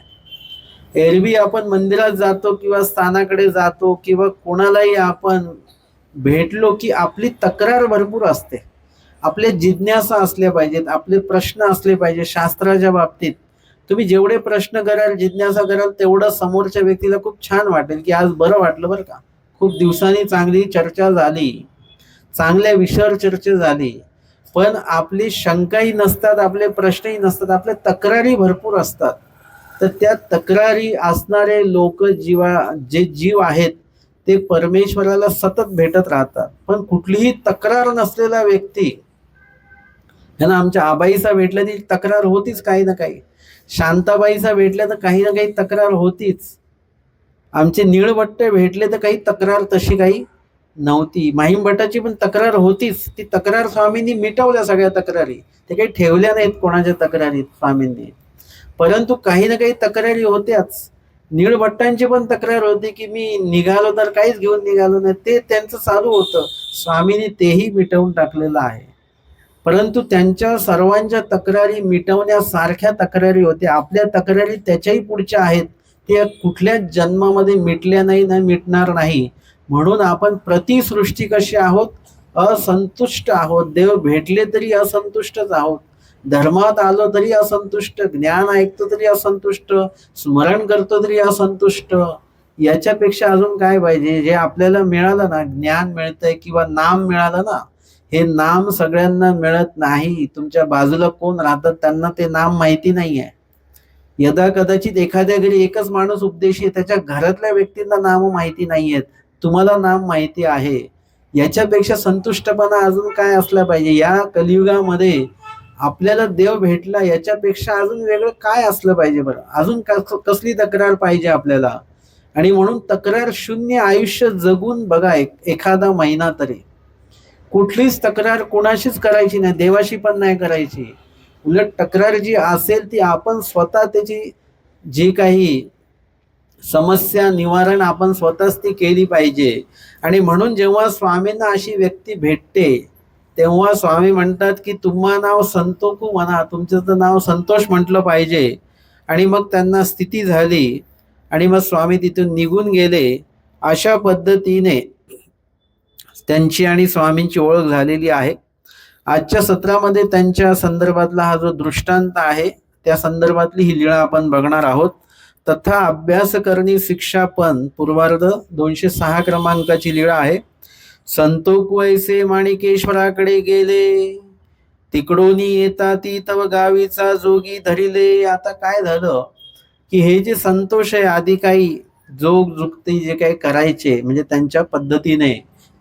एरवी आपण मंदिरात जातो किंवा स्थानाकडे जातो किंवा कोणालाही आपण भेटलो की आपली तक्रार भरपूर असते. आपले जिज्ञासा असल्या पाहिजेत, आपले प्रश्न असले पाहिजे. शास्त्राच्या बाबतीत तुम्ही जेवढे प्रश्न कराल, जिज्ञासा कराल, तेवढं समोरच्या व्यक्तीला खूप छान वाटेल की आज बरं वाटलं बरं का, खूप दिवसांनी चांगली चर्चा झाली, चांगल्या विषयावर चर्चा झाली. पण आपली शंकाही नसतात, आपले प्रश्नही नसतात, आपल्या तक्रारी भरपूर असतात. तर त्या तक्रारी असणारे लोक जे जीव आहेत ते परमेश्वराला सतत भेटत राहतात. पण कुठलीही तक्रार नसलेला व्यक्ती है ना. आमच्या आबाईचा भेटल्या ती तक्रार होतीच काही ना काही, शांताबाईचा भेटल्या तर काही ना काही तक्रार होतीच, आमचे नीळभट्ट भेटले तर काही तक्रार तशी काही नव्हती. माहीम भट्टाची पण तक्रार होतीच, ती तक्रार स्वामींनी मिटवल्या सगळ्या तक्रारी, ते काही ठेवल्या नाहीत कोणाच्या तक्रारीत स्वामींनी. परंतु काही ना काही तक्रारी होत्याच. नीळभट्टांची पण तक्रार होती की मी निघालो तर काहीच घेऊन निघालो नाही, ते त्यांचं चालू होतं. स्वामींनी तेही मिटवून टाकलेलं आहे. परंतु त्यांच्या सर्वांच्या तक्रारी मिटवण्यासारख्या तक्रारी होत्या. आपल्या तक्रारी त्याच्याही पुढच्या आहेत, त्या कुठल्याच जन्मामध्ये मिटल्या नाही, नाही मिटणार नाही. म्हणून आपण प्रतिसृष्टी कशी आहोत, असंतुष्ट आहोत. देव भेटले तरी असंतुष्टच आहोत, धर्मात आलो तरी असंतुष्ट, ज्ञान ऐकतो तरी असंतुष्ट, स्मरण करतो तरी असंतुष्ट. याच्यापेक्षा अजून काय पाहिजे. जे आपल्याला मिळालं ना, ज्ञान मिळतंय किंवा नाम मिळालं ना, हे नाम सगळ्यांना मिळत नाही. तुमच्या बाजूला कोण राहतात त्यांना ते नाम माहिती नाहीये. यदा कदाचित एखाद्या घरी एकच माणूस उपदेशी आहे, त्याच्या घरातल्या व्यक्तींना नाम माहिती नाहीयेत, तुम्हाला नाम माहिती आहे. याच्यापेक्षा संतुष्टपणा अजून काय असला पाहिजे. या कलियुगामध्ये आपल्याला देव भेटला, याच्यापेक्षा अजून वेगळं काय असलं पाहिजे बरं. अजून कसली तक्रार पाहिजे आपल्याला. आणि म्हणून तक्रार शून्य आयुष्य जगून बघा एखादा महिना तरी. कुठलीच तक्रार कोणाशीच करायची नाही, देवाशी पण नाही करायची. उलट तक्रार जी असेल ती आपण स्वतः त्याची जी काही समस्या निवारण आपण स्वतःच ती केली पाहिजे. आणि म्हणून जेव्हा स्वामींना अशी व्यक्ती भेटते तेव्हा स्वामी म्हणतात की तुम्हा नाव संतोखू म्हणा, तुमचं तर नाव संतोष म्हटलं पाहिजे. आणि मग त्यांना स्थिती झाली आणि मग स्वामी तिथून निघून गेले. अशा पद्धतीने त्यांची आणि स्वामींची ओळख झालेली आहे. आजच्या सत्रामध्ये त्यांच्या संदर्भातला हा जो दृष्टांत आहे त्या संदर्भातली ही लीळा आपण बघणार आहोत. तथा अभ्यास करणी शिक्षा पण पूर्वार्ध 206 क्रमांकाची लीळा आहे. संतोख वैसे माणिकेश्वराकडे गेले, तिकडून येता ती तव गावीचा जोगी धरिले. आता काय झालं की हे जे संतोष आहे आधी काही जोग जुक्ती जे काही करायचे म्हणजे त्यांच्या पद्धतीने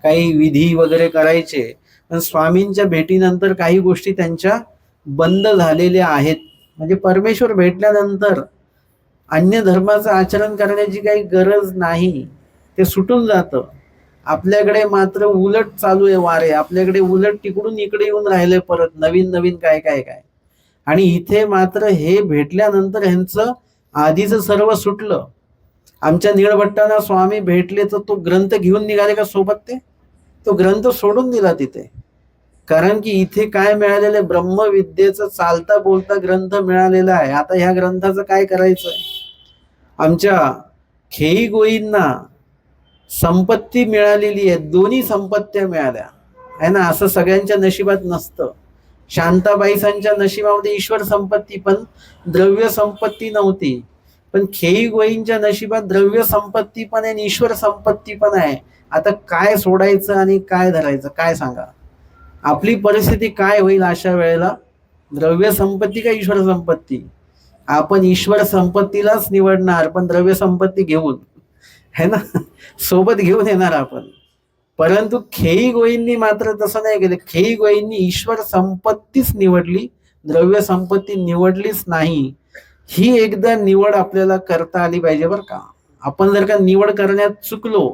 काही विधी वगैरे करायचे, पण स्वामींच्या भेटीनंतर काही गोष्टी त्यांच्या बंद झालेल्या आहेत. म्हणजे परमेश्वर भेटल्यानंतर अन्य धर्माचं आचरण करण्याची काही गरज नाही, ते सुटून जातं. आपल्याकडे मात्र उलट चालू आहे वारे, आपल्याकडे उलट तिकडून इकडे येऊन राहिले परत नवीन नवीन काय काय काय. आणि इथे मात्र हे भेटल्यानंतर ह्यांचं आधीच सर्व सुटलं. आमच्या नीळभट्टांना स्वामी भेटले तर तो ग्रंथ घेऊन निघाले का सोबत, तो ग्रंथ सोडून दिला तिथे. कारण की इथे काय मिळालेलं, ब्रह्मविद्येचा चालता बोलता ग्रंथ मिळालेला आहे. आता ह्या ग्रंथाचं काय करायचंय. आमच्या खेई गोईंना संपत्ती मिळालेली आहे, दोन्ही संपत्त्या मिळाल्या आहे ना. असं सगळ्यांच्या नशिबात नसतं. शांताबाईसांच्या नशिबामध्ये ईश्वर संपत्ती पण द्रव्य संपत्ती नव्हती, पण खेई गोईंच्या नशिबात द्रव्य संपत्ती पण आहे, ईश्वर संपत्ती पण आहे. आता काय सोडायचं आणि काय धरायचं, काय सांगा. आपली परिस्थिती काय होईल अशा वेळेला. द्रव्य संपत्ती का ईश्वर संपत्ती. आपण ईश्वर संपत्तीलाच निवडणार, पण द्रव्य संपत्ती घेऊन है ना, सोबत घेऊन येणार आपण. परंतु खेई गोईंनी मात्र तसं नाही केलं. खेई गोईंनी ईश्वर संपत्तीच निवडली, द्रव्य संपत्ती निवडलीच नाही. ही एकदा निवड आपल्याला करता आली पाहिजे बरं का. आपण जर का निवड करण्यात चुकलो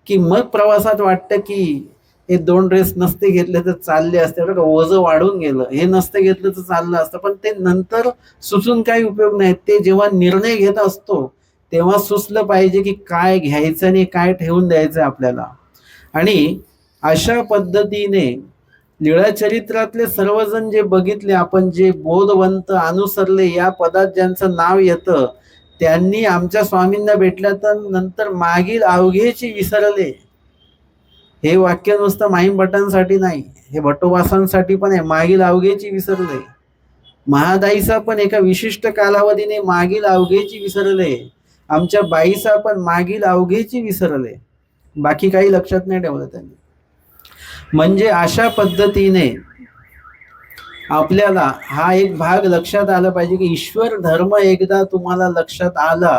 की मग प्रवासात वाटतं की हे 2 ड्रेस नसते घेतले तर चालले असते बरं का, ओझं वाढून गेलं, हे नसते घेतलं तर चाललं असतं. पण ते नंतर सुचून काही उपयोग नाही. ते जेव्हा निर्णय घेत असतो तेव्हा सुचलं पाहिजे की काय घ्यायचं आणि काय ठेवून द्यायचं आपल्याला. आणि अशा पद्धतीने लीळाचरित्रातले सर्वजण जे बघितले आपण, जे बोधवंत अनुसरले, या पदात ज्यांचं नाव येतं त्यांनी आमच्या स्वामींना भेटल्या तर नंतर मागील अवघेची विसरले. हे वाक्य नुसतं माहीम भटांसाठी नाही, हे भटोबासांसाठी पण आहे. मागील अवघेची विसरले. महादाईचा पण एका विशिष्ट कालावधीने मागील अवघेची विसरले. आमच्या बाईचा पण मागील अवघेची विसरले, बाकी काही लक्षात नाही ठेवलं त्यांनी. म्हणजे अशा पद्धतीने आपल्याला हा एक भाग लक्षात आला पाहिजे की ईश्वर धर्म एकदा तुम्हाला लक्षात आला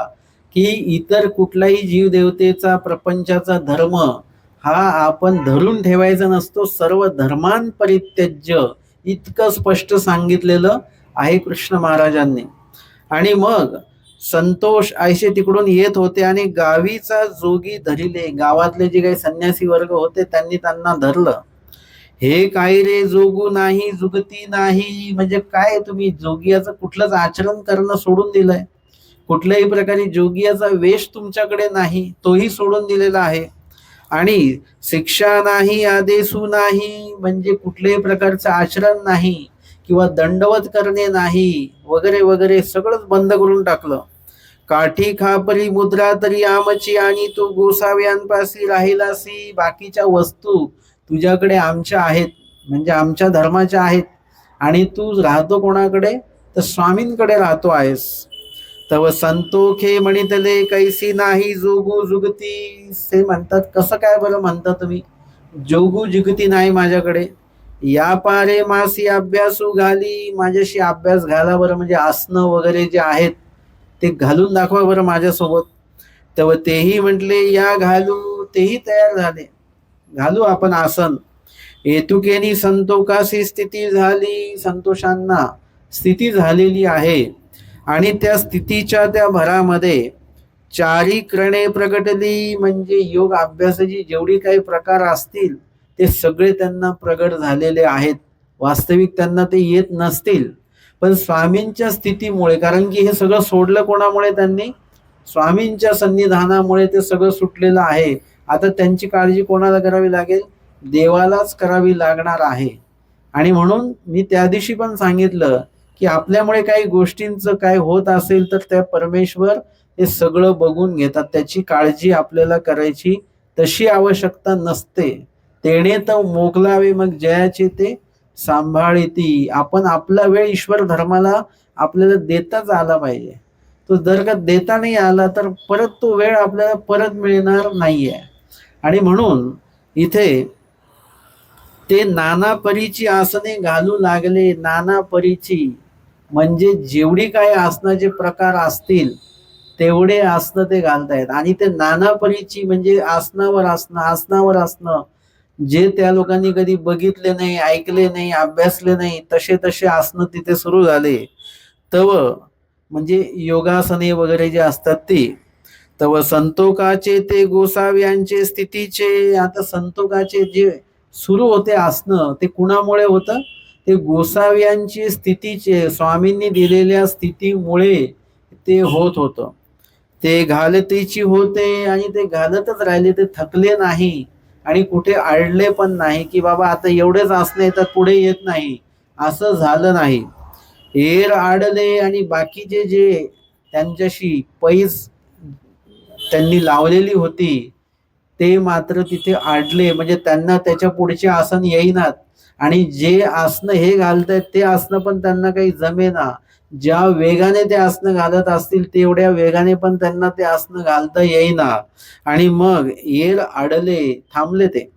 की इतर कुठलाही जीवदेवतेचा प्रपंचाचा धर्म हा आपण धरून ठेवायचा नसतो. सर्व धर्मांपरित्यज्य इतकं स्पष्ट सांगितलेलं आहे कृष्ण महाराजांनी. आणि मग संतोष ऐसे तिकडून येत होते आणि गावीचा जोगी धरिले. गावातले जे काही संन्यासी वर्ग होते त्यांनी त्यांना धरलं. हे काय रे जोगू नाही जुगती नाही, म्हणजे काय तुम्ही जोगियाचं कुठलंच आचरण करणं सोडून दिलंय. कुठल्याही प्रकारे जोगियाचा वेश तुमच्याकडे नाही, तोही सोडून दिलेला आहे. आणि शिक्षा नाही आदेशू नाही, म्हणजे कुठल्याही प्रकारचं आचरण नाही किंवा दंडवत करणे नाही वगैरे वगैरे सगळंच बंद करून टाकलं. काठी खापरी मुद्रा तरी आमची आणि तू गोसाव्यांपाशी राहिलासी. बाकीच्या वस्तू तुझ्याकडे आमच्या आहेत, म्हणजे आमच्या धर्माच्या आहेत, आणि तू राहतो कोणाकडे, तर स्वामींकडे राहतो आहेस. तव संतोखे म्हणितले कैसी नाही जोगू जुगती. ते म्हणतात कसं काय बरं म्हणता तुम्ही, जोगू जुगती नाही माझ्याकडे. या पारे मासी अभ्यासू घाली, माझ्याशी अभ्यास घाला बरं, म्हणजे आसनं वगैरे जे आहेत ते घालून दाखवा बरं माझ्यासोबत. तेव्हा तेही म्हटले या घालू, तेही तयार झाले, घालू आपण आसन. हेतुकेनी संतोषाची स्थिती झाली, संतोषांना स्थिती झालेली आहे. आणि त्या स्थितीच्या त्या भरामध्ये चारी क्रणे प्रगटली, म्हणजे योग अभ्यासाची जेवढी काही प्रकार असतील ते सगळे त्यांना प्रगट झालेले आहेत. वास्तविक त्यांना ते येत नसतील, पण स्वामींच्या स्थितीमुळे, कारण की हे सगळं सोडलं कोणामुळे, त्यांनी स्वामींच्या सन्निधानामुळे ते सगळं सुटलेलं आहे. आता त्यांची काळजी कोणाला करावी लागेल, देवालाच करावी लागणार आहे. आणि म्हणून मी त्या दिवशी पण सांगितलं की आपल्यामुळे काही गोष्टींचं काय होत असेल तर त्या परमेश्वर हे सगळं बघून घेतात, त्याची काळजी आपल्याला करायची तशी आवश्यकता नसते. तेणे तर मोगलावे मग जयाचे ते सांभाळीती. आपण आपला वेळ ईश्वर धर्माला आपल्याला देताच आला पाहिजे. तो जर का देता नाही आला तर परत तो वेळ आपल्याला परत मिळणार नाहीये. आणि म्हणून इथे ते नाना परीची आसने घालू लागले. नाना परीची म्हणजे जेवढी काही आसनाचे प्रकार असतील तेवढे आसनं ते घालतायत. आणि ते नाना परीची म्हणजे आसनावर आसनं, आसनावर आसनं, जे त्या लोकांनी कधी बघितले नाही, ऐकले नाही, अभ्यासले नाही, तसे तसे आसनं तिथे सुरू झाले. तव म्हणजे योगासने वगैरे जे असतात ती. तव संतोकाचे ते गोसाव्यांचे स्थितीचे. आता संतोकाचे जे सुरू होते आसनं ते कुणामुळे होतं, ते गोसाव्यांची स्थितीचे, स्वामींनी दिलेल्या स्थितीमुळे ते होत होतं. ते घालतीची होते आणि ते घालतच राहिले, ते थकले नाही आणि कुठे अडले पण नाही की बाबा आता एवढेच आसने येतात पुढे येत नाही, असं झालं नाही. एर आडले आणि बाकीचे जे त्यांच्याशी पैज त्यांनी लावलेली होती ते मात्र तिथे आडले, म्हणजे त्यांना त्याच्या पुढचे आसन येईनात. आणि जे आसनं हे घालतायत ते आसनं पण त्यांना काही जमेना. ज्या वेगाने ते आसनं घालत असतील तेवढ्या वेगाने पण त्यांना ते आसनं घालता येईना. आणि मग येर आडले, थांबले ते.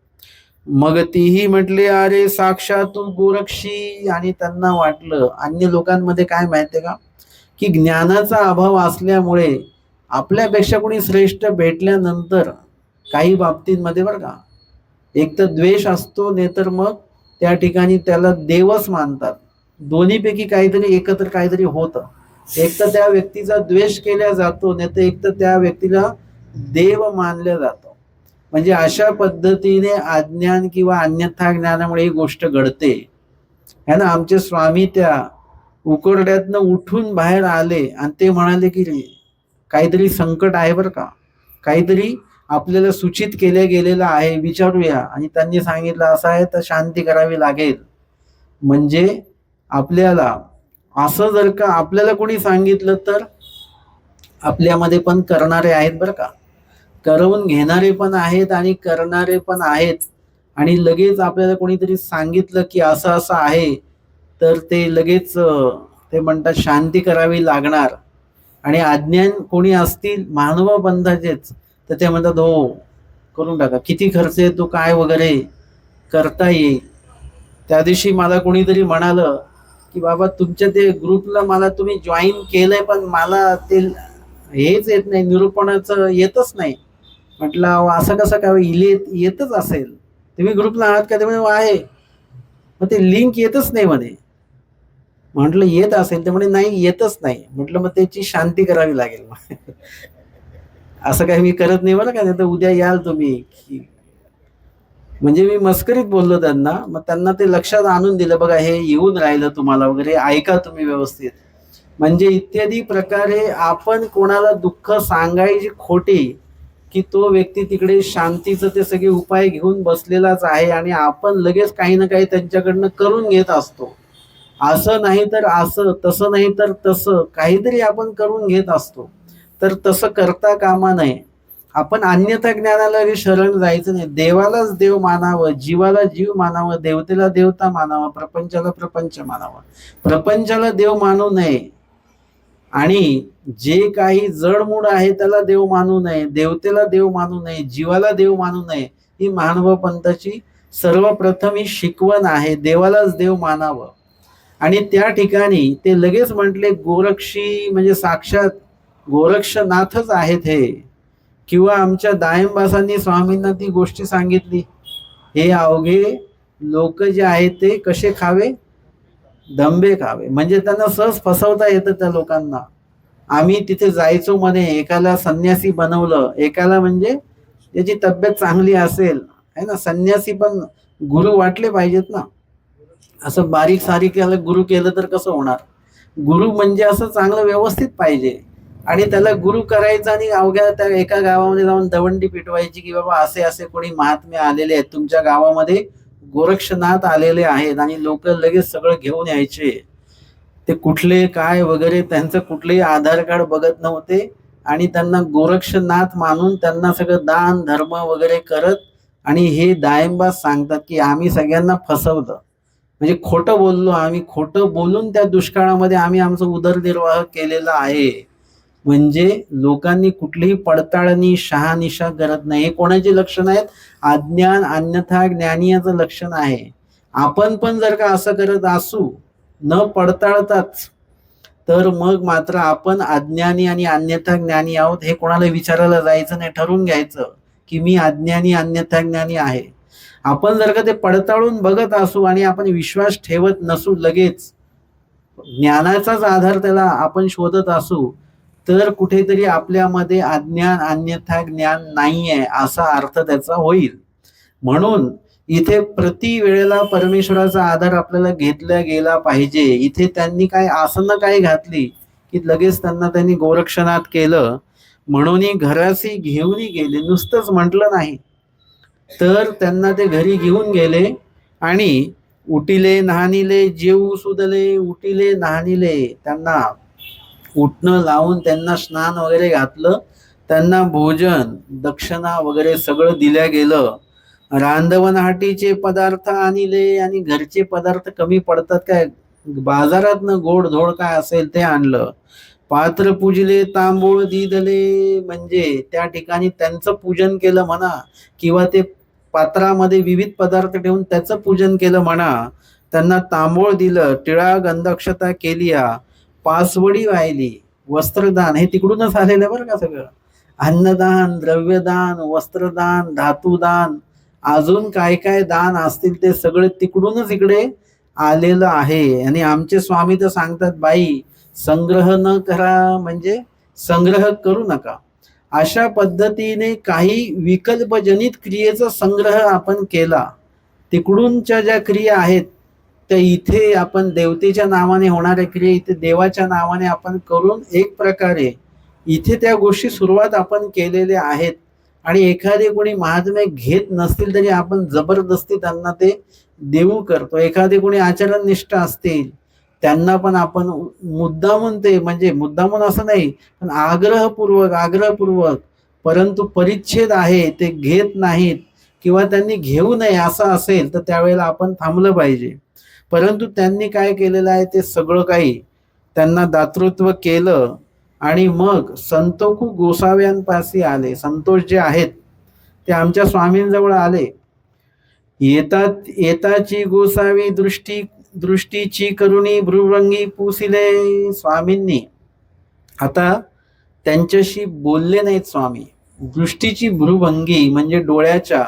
मग तीही म्हटले अरे साक्षात गोरक्षी. आणि त्यांना वाटलं, अन्य लोकांमध्ये काय माहितीये का, की ज्ञानाचा अभाव असल्यामुळे आपल्यापेक्षा कोणी श्रेष्ठ भेटल्यानंतर काही बाबतींमध्ये बरं का, एक तर द्वेष असतो, नाही तर मग त्या ठिकाणी त्याला देवच मानतात. दोन्हीपैकी काहीतरी एकत्र काहीतरी होतं. एक तर त्या व्यक्तीचा द्वेष केला जातो, नाही तर एक तर त्या व्यक्तीला देव मानलं जातं. म्हणजे अशा पद्धतीने अज्ञान किंवा अन्यथा ज्ञानामुळे ही गोष्ट घडते. है ना. आमचे स्वामी त्या उकरड्यातनं उठून बाहेर आले आणि ते म्हणाले की काहीतरी संकट आहे बरं का, काहीतरी आपल्याला सूचित केलं गेलेलं आहे, विचारूया. आणि त्यांनी सांगितलं असं आहे तर शांती करावी लागेल. म्हणजे आपल्याला असं जर का आपल्याला कोणी सांगितलं तर आपल्यामध्ये पण करणारे आहेत बरं का, करवून घेणारे पण आहेत आणि करणारे पण आहेत. आणि लगेच आपल्याला कोणीतरी सांगितलं की असं असं आहे तर ते लगेच ते म्हणतात शांती करावी लागणार. आणि अज्ञान कोणी असतील मानव पंथाचेच तर ते म्हणतात हो करून टाका, किती खर्च येतो काय वगैरे करता येईल. त्या दिवशी मला कोणीतरी म्हणालं की बाबा तुमच्या ते ग्रुपला मला तुम्ही जॉईन केलंय पण मला ते हेच येत नाही, निरूपणाचं येतच नाही. म्हटलं असं कसं काय येतच असेल, तुम्ही ग्रुपला आहात का, ते म्हणजे आहे. मग ते लिंक येतच नाही म्हणे. म्हटलं येत असेल तर म्हणे नाही येतच नाही. म्हटलं मग त्याची शांती करावी लागेल. असं काही मी करत नाही बरं का, नाही तर उद्या याल तुम्ही. म्हणजे मी मस्करीत बोललो त्यांना, मग त्यांना ते लक्षात आणून दिलं, बघा हे येऊन राहिलं तुम्हाला वगैरे, ऐका तुम्ही व्यवस्थित. म्हणजे इत्यादी प्रकारे आपण कोणाला दुःख सांगायची खोटी, की तो व्यक्ती तिकडे शांतीचं ते सगळे उपाय घेऊन बसलेलाच आहे आणि आपण लगेच काही ना काही त्यांच्याकडनं करून घेत असतो. असं नाही तर असं, तसं नाही तर तसं, काहीतरी आपण करून घेत असतो. तर तसं करता कामा नये. आपण अन्यथा ज्ञानाला शरण जायचं नाही. देवालाच देव मानावं, जीवाला जीव मानावं, देवतेला देवता मानावं, प्रपंचाला प्रपंच मानावं. प्रपंचाला देव मानू नये आणि जे काही जडमूड आहे त्याला देव मानू नये, देवतेला देव मानू नये, जीवाला देव मानू नये. ही महानुभाव पंथाची सर्वप्रथम ही शिकवण आहे. देवालाच देव मानावं. आणि त्या ठिकाणी ते लगेच म्हटले गोरक्षी म्हणजे साक्षात गोरक्षनाथच आहेत हे. किंवा आमच्या दायंबासांनी स्वामींना ती गोष्टी सांगितली, हे अवघे लोक जे आहेत ते कसे खावे, दंबे खावे. म्हणजे त्यांना सहज फसवता येतं त्या लोकांना. आम्ही तिथे जायचो म्हणे, एकाला संन्यासी बनवलं, एकाला म्हणजे त्याची तब्येत चांगली असेल है ना, संन्यासी पण गुरु वाटले पाहिजेत ना. असं बारीक सारीक गुरु केलं तर कसं होणार. गुरु म्हणजे असं चांगलं व्यवस्थित पाहिजे. आणि त्याला गुरु करायचं आणि अवघ्या त्या एका गावामध्ये जाऊन दवंडी पिटवायची, की बाबा असे असे कोणी महात्मे आलेले आहेत तुमच्या गावामध्ये, गोरक्षनाथ आलेले आहेत, आणि लोक लगेच सगळं घेऊन यायचे. ते कुठले काय वगैरे त्यांचं कुठलेही आधार कार्ड बघत नव्हते आणि त्यांना गोरक्षनाथ मानून त्यांना सगळं दान धर्म वगैरे करत. आणि हे दायंबाज सांगतात की आम्ही सगळ्यांना फसवलं, म्हणजे खोटं बोललो, आम्ही खोटं बोलून त्या दुष्काळामध्ये आम्ही आमचा उदरनिर्वाह केलेला आहे. म्हणजे लोकांनी कुठलीही पडताळणी शहानिशा करत नाही. हे कोणाचे लक्षण आहेत, अज्ञान अन्यथा ज्ञानीयाचं लक्षण आहे. आपण पण जर का असं करत असू न पडताळताच, तर मग मात्र आपण अज्ञानी आणि अन्यथा ज्ञानी आहोत हे कोणाला विचारायला जायचं नाही. ठरवून घ्यायचं की मी अज्ञानी अन्यथा ज्ञानी आहे. आपण जर का ते पडताळून बघत असू आणि आपण विश्वास ठेवत नसू, लगेच ज्ञानाचाच आधार त्याला आपण शोधत असू, तर कुठेतरी आपल्यामध्ये अज्ञान अन्यथा ज्ञान नाहीये असा अर्थ त्याचा होईल. म्हणून इथे प्रति वेळेला परमेश्वराचा आधार आपल्याला घेतला गेला पाहिजे. इथे त्यांनी काय आसनं काय घातली की लगेच त्यांनी गोरक्षनाथ केलं. म्हणून घराशी घेऊन गेले, नुसतंच म्हटलं नाही तर त्यांना ते घरी घेऊन गेले. आणि उटिले नाहनिले जेऊ सुदले, उटिले नाहनिले, त्यांना उठणं लावून त्यांना स्नान वगैरे घातलं, त्यांना भोजन दक्षिणा वगैरे सगळं दिल्या गेलं. रांधवनहाटीचे पदार्थ आणले, आणि घरचे पदार्थ कमी पडतात काय, बाजारातनं गोड धोड काय असेल ते आणलं. पात्र पूजले तांबूळ दिदले, म्हणजे त्या ठिकाणी त्यांचं पूजन केलं म्हणा, किंवा ते पात्रामध्ये विविध पदार्थ ठेवून त्याचं पूजन केलं म्हणा. त्यांना तांबूळ दिलं, टिळा गंधक्षता केली, पासवडी वाहिली, वस्त्रदान हे तिकडूनच आलेलं आहे बरं का सगळं. अन्नदान, द्रव्यदान, वस्त्रदान, धातुदान, अजून काय काय दान असतील ते सगळे तिकडूनच इकडे आलेलं आहे. आणि आमचे स्वामी तर सांगतात, बाई संग्रह न करा म्हणजे संग्रह करू नका. अशा पद्धतीने काही विकल्पजनित क्रियेचा संग्रह आपण केला. तिकडूनच्या ज्या क्रिया आहेत त्या इथे आपण देवतेच्या नावाने होणाऱ्या क्रिया इथे देवाच्या नावाने आपण करून एक प्रकारे इथे त्या गोष्टी सुरुवात आपण केलेल्या आहेत. आणि एखादे कोणी महात्मे घेत नसतील तरी आपण जबरदस्ती त्यांना ते देऊ करतो. एखादे कोणी आचरणनिष्ठ असतील त्यांना पण आपण मुद्दामून, ते म्हणजे मुद्दामून असं नाही पण आग्रहपूर्वक, परंतु परिच्छेद आहे ते घेत नाहीत किंवा त्यांनी घेऊ नये असं असेल तर त्यावेळेला आपण थांबलं पाहिजे. परंतु त्यांनी काय केलेलं आहे ते सगळं काही त्यांना दातृत्व केलं. आणि मग संतोखू गोसाव्यांपाशी आले. संतोष जे आहेत ते आमच्या स्वामींजवळ आले. येताची गोसावी दृष्टीची करुणी भ्रुभंगी पुसिले. स्वामींनी आता त्यांच्याशी बोलले नाहीत स्वामी. दृष्टीची भ्रुभंगी म्हणजे डोळ्याच्या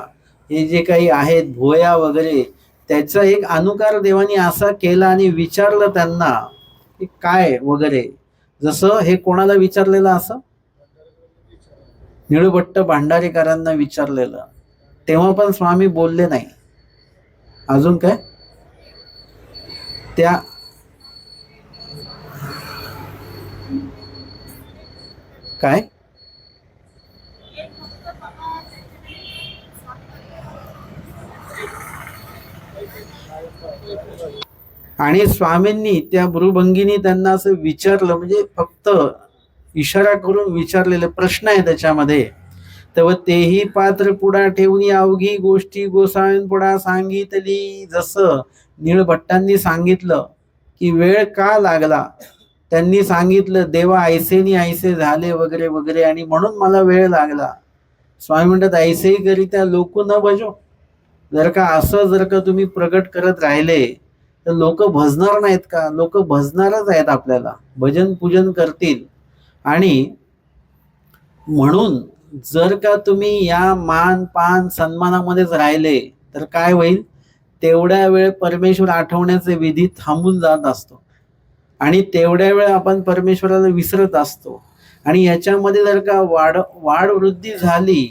हे जे काही आहेत भोया वगैरे त्याचा एक अनुकार देवानी असा केला आणि विचारलं त्यांना की काय वगैरे. जसं हे कोणाला विचारलेलं, असं निळभट्ट भांडारीकरांना विचारलेलं, तेव्हा पण स्वामी बोलले नाही. अजून काय त्या काय आणि स्वामींनी त्या भ्रुभंगीनी त्यांना असं विचारलं, म्हणजे फक्त इशारा करून विचारलेले प्रश्न आहे त्याच्यामध्ये. तेव्हा तेही पात्र पुढा ठेवून अवघी गोष्टी गोसावींपुढा सांगितली. जसं निळभट्टांनी सांगितलं की वेळ का लागला, त्यांनी सांगितलं देवा ऐसेनी ऐसे झाले वगैरे वगैरे आणि म्हणून मला वेळ लागला. स्वामी म्हणतात ऐसेही करित्या लोक न भजो. जर का असं जर का तुम्ही प्रगट करत राहिले तर लोक भजणार नाहीत का? लोक भजणारच आहेत, आपल्याला भजन पूजन करतील. आणि म्हणून जर का तुम्ही या मान पान सन्मानामध्येच राहिले तर काय होईल, तेवढ्या वेळ परमेश्वर आठवण्याचे विधी थांबून जात असतो आणि तेवढ्या वेळ आपण परमेश्वराला विसरत असतो. आणि याच्यामध्ये जर का वाढ वृद्धी झाली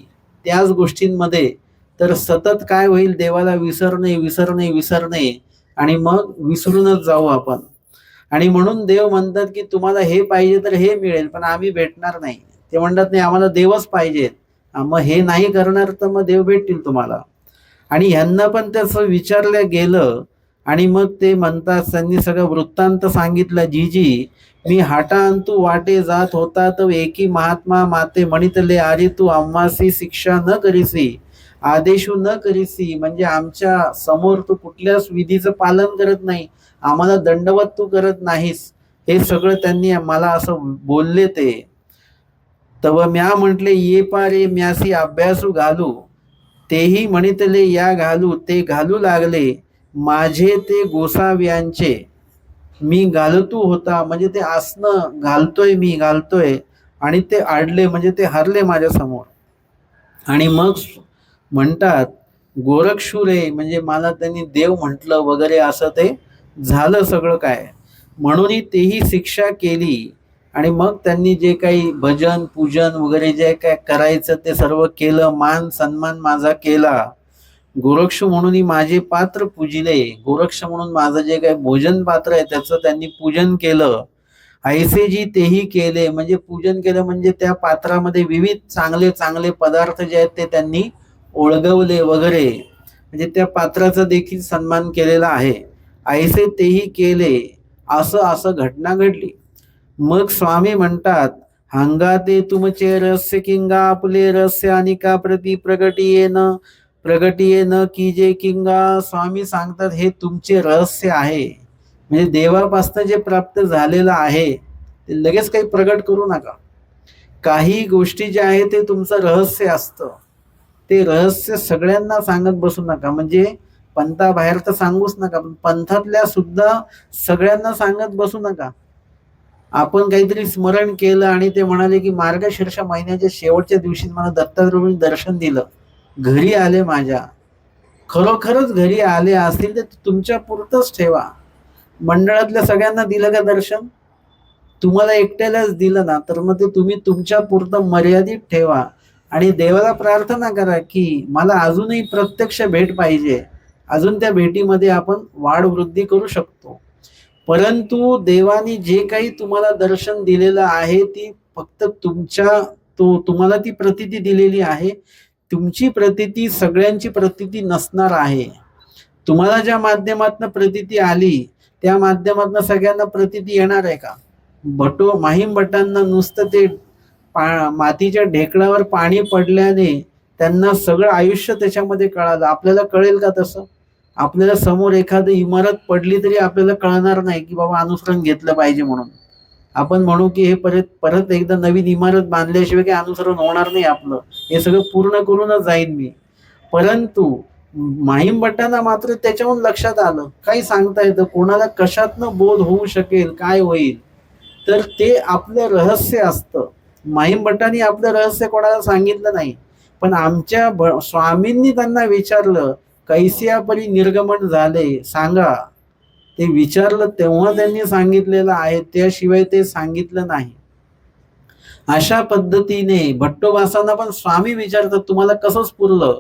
त्याच गोष्टींमध्ये तर सतत काय होईल, देवाला विसरणे विसरणे विसरणे आणि मग विसरूनच जाऊ आपण. आणि म्हणून देव म्हणतात की तुम्हाला हे पाहिजे तर हे मिळेल, पण आम्ही भेटणार नाही. ते म्हणतात नाही आम्हाला देवच पाहिजेत, मग हे नाही करणार तर मग देव भेटतील तुम्हाला. आणि ह्यांना पण त्याचं विचारलं गेलं आणि मग ते म्हणतात, त्यांनी सगळं वृत्तांत सांगितलं. जीजी मी हाटांतू वाटे जात होता तर एकी महात्मा माते म्हणितले आरे तू आम्हासी शिक्षा न करीसी आदेशू न करीसी. म्हणजे आमच्या समोर तू कुठल्याच विधीचं पालन करत नाही, आम्हाला दंडवत तू करत नाहीस. हे सगळं त्यांनी मला असं बोलले ते. तव म्या म्हटले ये पारे म्यासी अभ्यासू घालू, तेही म्हणितले या घालू. ते घालू लागले माझे ते गोसाव्यांचे, मी घालतू होता म्हणजे ते आसनं घालतोय मी घालतोय आणि ते आडले म्हणजे ते हरले माझ्या समोर. आणि मग म्हणतात गोरक्षुरे म्हणजे मला त्यांनी देव म्हटलं वगैरे, असं ते झालं सगळं काय. म्हणून तेही शिक्षा केली आणि मग त्यांनी जे काही भजन पूजन वगैरे जे काय करायचं ते सर्व केलं, मान सन्मान माझा केला. गोरक्ष म्हणून माझे पात्र पूजिले, गोरक्ष म्हणून माझं जे काही भोजन पात्र आहे त्याचं त्यांनी पूजन केलं. ऐसे जी तेही केले म्हणजे पूजन केलं म्हणजे त्या पात्रामध्ये विविध चांगले चांगले पदार्थ जे आहेत ते त्यांनी ओळगवले वगैरे, म्हणजे त्या पात्राचा देखील सन्मान केलेला आहे. ऐसे तेही केले, असं असं घटना घडली. मग स्वामी म्हणतात हंगाते तुमचे रहस्य किंगा आपले रहस्य आणि का प्रति प्रगटीये न कीजे किंगा. स्वामी सांगतात हे तुमचे रहस्य आहे, म्हणजे देवापासून जे प्राप्त झालेलं आहे ते लगेच काही प्रगट करू नका. काही गोष्टी जे आहे ते तुमचं रहस्य असतं, ते रहस्य सगळ्यांना सांगत बसू नका. म्हणजे पंथाबाहेर तर सांगूच नका, पण पंथातल्या सुद्धा सगळ्यांना सांगत बसू नका. आपण काहीतरी स्मरण केलं आणि ते म्हणाले की मार्गशीर्ष महिन्याच्या शेवटच्या दिवशी मला दत्तात्रयाने दर्शन दिलं, घरी आले माझ्या, खरोखरच घरी आले असतील तर तुमच्या पुरतच ठेवा. मंडळातल्या सगळ्यांना दिलं का दर्शन? तुम्हाला एकट्यालाच दिलं ना तर मग ते तुम्ही तुमच्या पुरतं मर्यादित ठेवा आणि देवाला प्रार्थना करा की मला अजूनही प्रत्यक्ष भेट पाहिजे, अजून त्या भेटीमध्ये आपण वाढ वृद्धी करू शकतो. परंतु देवानी जे काही तुम्हाला दर्शन दिलेलं आहे ती फक्त तुम्हाला ती प्रतीती दिलेली आहे. तुमची प्रतीती सगळ्यांची प्रतीती नसणार आहे. तुम्हाला ज्या माध्यमातून प्रतीती आली त्या माध्यमातून सगळ्यांना प्रतीती येणार आहे का? माहीम भटांना नुसतं ते मातीच्या ढेकळावर पाणी पडल्याने त्यांना सगळं आयुष्य त्याच्यामध्ये कळालं. आपल्याला कळेल का तसं? आपल्याला समोर एखादी इमारत पडली तरी आपल्याला कळणार नाही की बाबा अनुसरण घेतलं पाहिजे म्हणून. आपण म्हणू की हे परत एकदा नवीन इमारत बांधल्याशिवाय काही अनुसरण होणार नाही आपलं, हे सगळं पूर्ण करूनच जाईन मी. परंतु माहीम भट्टांना मात्र त्याच्याहून लक्षात आलं, काही सांगता येतं कोणाला कशातनं बोध होऊ शकेल, काय होईल, तर ते आपलं रहस्य असतं. माहीम भट्टांनी आपलं रहस्य कोणाला सांगितलं नाही, पण आमच्या स्वामींनी त्यांना विचारलं कैसिया परी निर्गमन झाले सांगा. ते विचारलं तेव्हा त्यांनी सांगितलेलं आहे, त्याशिवाय ते सांगितलं नाही. अशा पद्धतीने भट्टोबासांना पण स्वामी विचारतात तुम्हाला कसं स्फुरलं,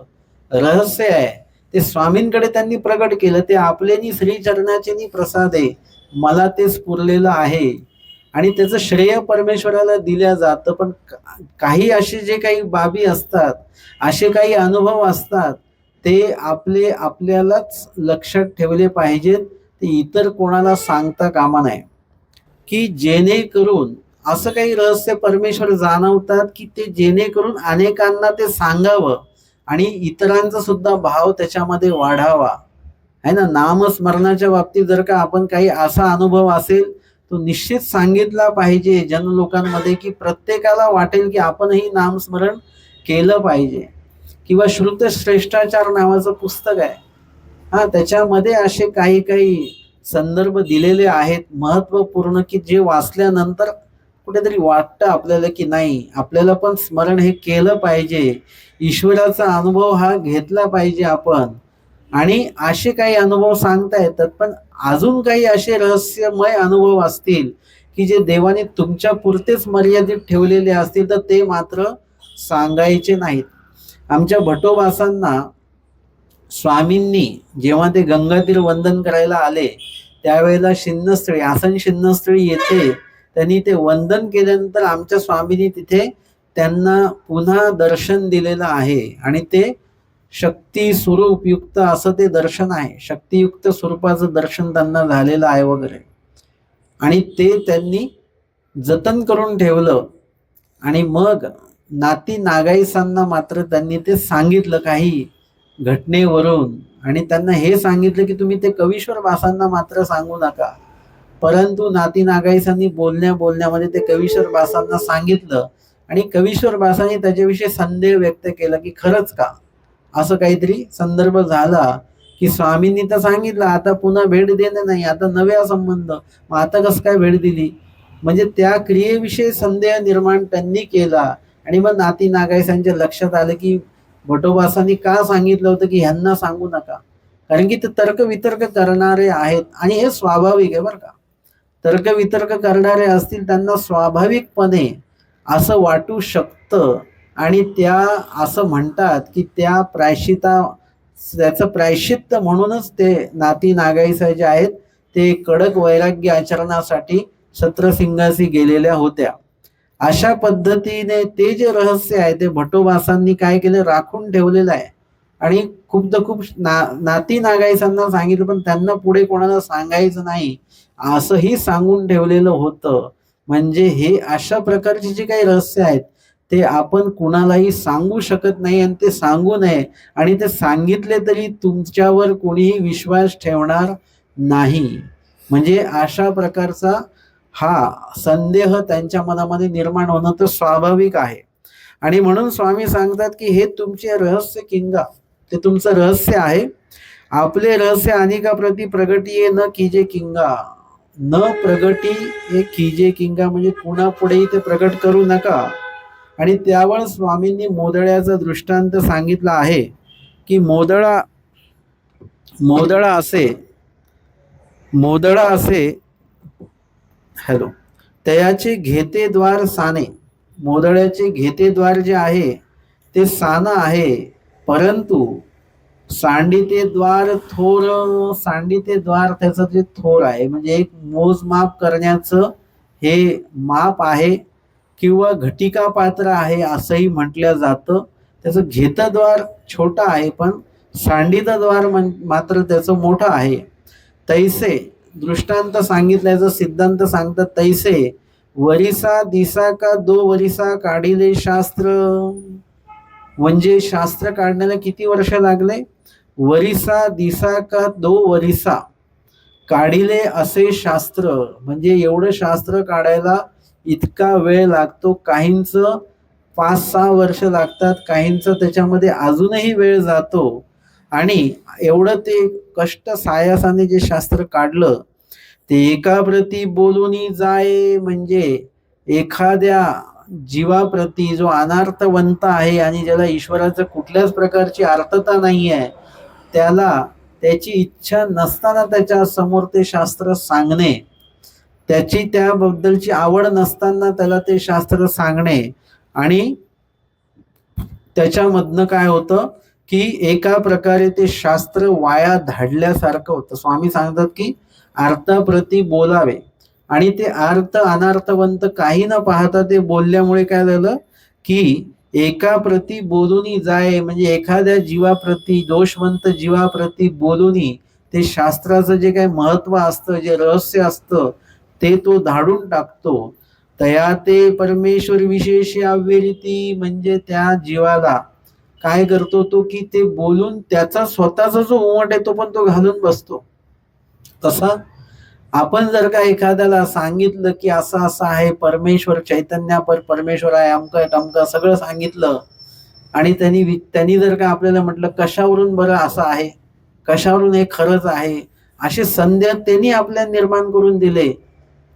रहस्य आहे ते स्वामींकडे त्यांनी प्रगट केलं. ते आपलेनी श्री चरणाचे प्रसादे मला ते स्फुरलेलं आहे आणि त्याचं श्रेय परमेश्वराला दिल्या जातं. पण काही असे जे काही बाबी असतात, असे काही अनुभव असतात, ते आपल्यालाच लक्षात ठेवले पाहिजेत. ते इतर कोणाला सांगता कामा नये, की जेणेकरून असं काही रहस्य परमेश्वर जाणवतात की ते जेणेकरून अनेकांना ते सांगावं आणि इतरांचा सुद्धा भाव त्याच्यामध्ये वाढावा, है ना. नामस्मरणाच्या बाबतीत जर का आपण काही असा अनुभव असेल तो निश्चित सांगितला पाहिजे जनलोकांमध्ये, की प्रत्येकाला वाटेल की आपणही नामस्मरण केलं पाहिजे. किंवा श्रुत श्रेष्ठाचार नावाचं पुस्तक आहे, त्याच्यामध्ये असे काही काही संदर्भ दिलेले आहेत महत्वपूर्ण, की जे वाचल्यानंतर कुठेतरी वाटतं आपल्याला की नाही आपल्याला पण स्मरण हे केलं पाहिजे, ईश्वराचा अनुभव हा घेतला पाहिजे आपण. आणि असे काही अनुभव सांगता येतात. पण अजून काही असे रहस्यमय अनुभव असतील की जे देवाने तुमच्या पुरतेच मर्यादित ठेवलेले असतील तर ते मात्र सांगायचे नाहीत. आमच्या भट्टोबासांना स्वामींनी जेव्हा ते गंगातीर वंदन करायला आले त्यावेळेला शिन्नस्थळी, आसन शिन्नस्थळी येथे त्यांनी ते वंदन केल्यानंतर आमच्या स्वामींनी तिथे त्यांना पुन्हा दर्शन दिलेलं आहे. आणि ते शक्ती स्वरूपयुक्त असं ते दर्शन आहे, शक्तियुक्त स्वरूपाचं दर्शन त्यांना झालेलं आहे वगैरे. आणि ते त्यांनी जतन करून ठेवलं. आणि मग नाती नागाईसांना मात्र त्यांनी ते सांगितलं काही घटनेवरून. आणि त्यांना हे सांगितलं की तुम्ही ते कवीश्वर बासांना मात्र सांगू नका. परंतु नाती नागाईसांनी बोलण्यामध्ये ते कवीश्वर बासांना सांगितलं आणि कवीश्वर बासांनी त्याच्याविषयी संदेह व्यक्त केला की खरंच का, असं काहीतरी संदर्भ झाला की स्वामींनी तर सांगितलं आता पुन्हा भेट देणं नाही, आता नव्या संबंध, मग आता कसं काय भेट दिली. म्हणजे त्या क्रियेविषयी संदेह निर्माण त्यांनी केला. आणि मग नाती नागाईसांच्या लक्षात आलं की भट्टोबासांनी का सांगितलं होतं की ह्यांना सांगू नका, कारण की ते तर्कवितर्क करणारे आहेत. आणि हे स्वाभाविक आहे बरं का, तर्कवितर्क करणारे असतील त्यांना स्वाभाविकपणे असं वाटू शकतं. आणि त्या असं म्हणतात की त्याचं प्रायश्चित्त म्हणूनच ते नाती नागाईसा जे आहेत ते कडक वैराग्य आचरणासाठी सत्रसिंगासी गेलेल्या होत्या. अशा पद्धतीने ते जे रहस्य आहे ते भट्टोबासांनी काय केलं, राखून ठेवलेलं आहे. आणि खूप नाती नागाईसांना सांगितलं पण त्यांना पुढे कोणाला सांगायचं नाही असंही सांगून ठेवलेलं होतं. म्हणजे हे अशा प्रकारची जी काही रहस्य आहेत ते आपण कुणालाही सांगू शकत नाही आणि ते सांगू नये. आणि ते सांगितले तरी तुमच्यावर कोणीही विश्वास ठेवणार नाही. म्हणजे अशा प्रकारचा हा संदेह त्यांच्या मनामध्ये निर्माण होणं तर स्वाभाविक आहे. आणि म्हणून स्वामी सांगतात की हे तुमचे रहस्य किंगा, ते तुमचं रहस्य आहे. आपले रहस्य अनेका प्रती प्रगटीये न कीजे किंगा, न प्रगटी हे कीजे किंगा म्हणजे पुन्हा पुढेही ते प्रगट करू नका. आणि त्यावर स्वामींनी मोदळ्याचा दृष्टांत सांगितला आहे की मोदळा असे तयाचे घेतेद्वार साने, मोदळ्याचे घेतेद्वार जे आहे ते साना आहे, परंतु सांडितेद्वार त्याचं जे थोर आहे म्हणजे एक मोजमाप करण्याचं हे माप आहे किंवा घटिका पात्र आहे असंही म्हटलं जातं. त्याचं घेतद्वार छोटा आहे पण सांडितद्वार मात्र त्याचं मोठं आहे. तैसे दृष्टांत सांगितल्याचा सिद्धांत सांगतात, तैसे वरिसा दिसा का दो वरिसा काढिले शास्त्र. म्हणजे शास्त्र काढण्याला किती वर्ष लागले, वरिसा दिसा का दो वरिसा काढिले असे शास्त्र. म्हणजे एवढं शास्त्र काढायला इतका वेळ लागतो. काहींचं 5-6 वर्ष लागतात, काहींचं त्याच्यामध्ये अजूनही वेळ जातो. आणि एवढं ते कष्ट सायासाने जे शास्त्र काढलं ते एका प्रती बोलूनी जाय. म्हणजे एखाद्या जीवाप्रती जो अनार्थवंत आहे आणि ज्याला ईश्वराचं कुठल्याच प्रकारची अर्थता नाही आहे त्याला त्याची इच्छा नसताना त्याच्या समोर ते शास्त्र सांगणे, त्याची त्याबद्दलची आवड नसताना त्याला ते शास्त्र सांगणे, आणि त्याच्यामधनं काय होतं की एका प्रकारे ते शास्त्र वाया धाडल्यासारखं होतं. स्वामी सांगतात की अर्थाप्रती बोलावे, आणि ते अर्थ अनार्थवंत काही न पाहता ते बोलल्यामुळे काय झालं की एका प्रती बोलूनी जाय, म्हणजे एखाद्या जीवाप्रती, दोषवंत जीवाप्रती बोलूनी ते शास्त्राचं जे काही महत्व असतं, जे रहस्य असतं, ते तो धाडून टाकतो. तया ते परमेश्वर विशेष अव्यरिती, म्हणजे त्या जीवाला काय करतो तो की ते बोलून त्याचा स्वतःचा जो उमट आहे तो पण तो घालून बसतो. तसा आपण जर का एखाद्याला सांगितलं की असं असं आहे, परमेश्वर चैतन्यापर परमेश्वर आहे, अमकं टमकं सगळं सांगितलं, आणि त्यांनी जर का आपल्याला म्हटलं कशावरून बरं असं आहे, कशावरून हे खरंच आहे, असे संदेह त्यांनी आपल्याला निर्माण करून दिले,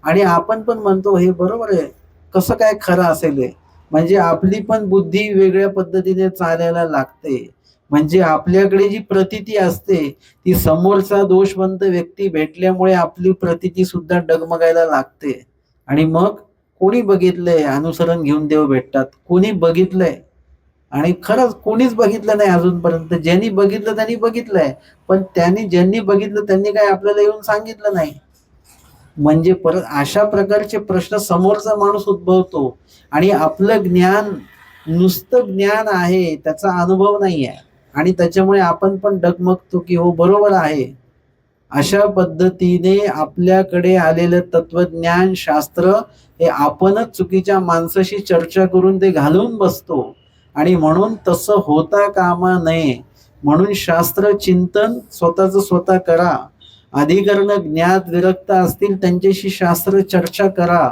आणि आपण पण म्हणतो हे बरोबर आहे, कसं काय खरं असेल हे. म्हणजे आपली पण बुद्धी वेगळ्या पद्धतीने चालायला लागते. म्हणजे आपल्याकडे जी प्रतीती असते ती समोरचा दोषवंत व्यक्ती भेटल्यामुळे आपली प्रतीती सुद्धा डगमगायला लागते. आणि मग कोणी बघितलंय अनुसरण घेऊन देव भेटतात, कोणी बघितलंय, आणि खरंच कोणीच बघितलं नाही अजूनपर्यंत. ज्यांनी बघितलं त्यांनी बघितलंय, पण ज्यांनी बघितलं त्यांनी काय आपल्याला येऊन सांगितलं नाही. म्हणजे परत अशा प्रकारचे प्रश्न समोरचा माणूस उद्भवतो, आणि आपलं ज्ञान नुसतं ज्ञान आहे, त्याचा अनुभव नाही आहे, आणि त्याच्यामुळे आपण पण डगमगतो की हो बरोबर आहे. अशा पद्धतीने आपल्याकडे आलेलं तत्वज्ञान शास्त्र हे आपणच चुकीच्या माणसाशी चर्चा करून ते घालवून बसतो, आणि म्हणून तसं होता कामा नये. म्हणून शास्त्र चिंतन स्वतःच स्वतः करा. अधिकरण ज्ञात विरक्त असतील त्यांच्याशी शास्त्र चर्चा करा.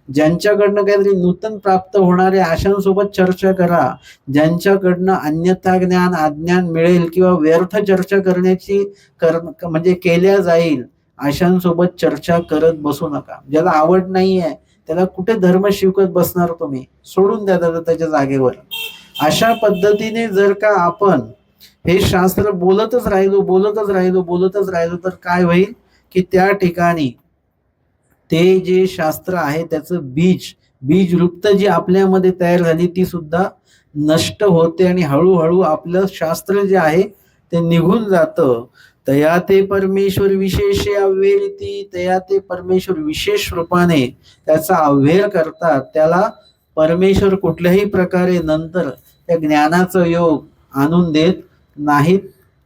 ज्यांच्याकडनं काहीतरी नूतन प्राप्त होणाऱ्या आशांसोबत चर्चा करा. ज्यांच्याकडनं अन्यथा ज्ञान अज्ञान मिळेल किंवा व्यर्थ चर्चा करण्याची म्हणजे केल्या जाईल अशांसोबत चर्चा करत बसू नका. ज्याला आवड नाहीये त्याला कुठे धर्म शिकवत बसणार तुम्ही, सोडून द्या त्याला त्याच्या जागेवर. अशा पद्धतीने जर का आपण हे शास्त्र बोलतच राहिलो तर काय होईल की त्या ठिकाणी ते जे शास्त्र आहे त्याचं बीजरूपता जी आपल्यामध्ये तयार झाली ती सुद्धा नष्ट होते, आणि हळूहळू आपलं शास्त्र जे आहे ते निघून जातं. तया ते परमेश्वर विशेष अव्यरिती, तया ते परमेश्वर विशेष रूपाने त्याचा अव्यय करतात. त्याला परमेश्वर कुठल्याही प्रकारे नंतर त्या ज्ञानाचं योग आणून देत नाहीत.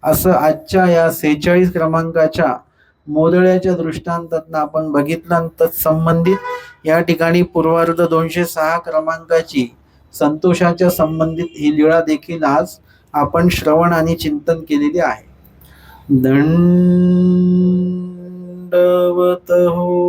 असं आजच्या या 46 क्रमांकाच्या मोदळ्याच्या दृष्टांतातनं आपण बघितलं. आणि तत्संबंधित या ठिकाणी पूर्वार्ध 206 क्रमांकाची संतोषाच्या संबंधित ही लीळा देखील आज आपण श्रवण आणि चिंतन केलेली आहे. दंडवत हो.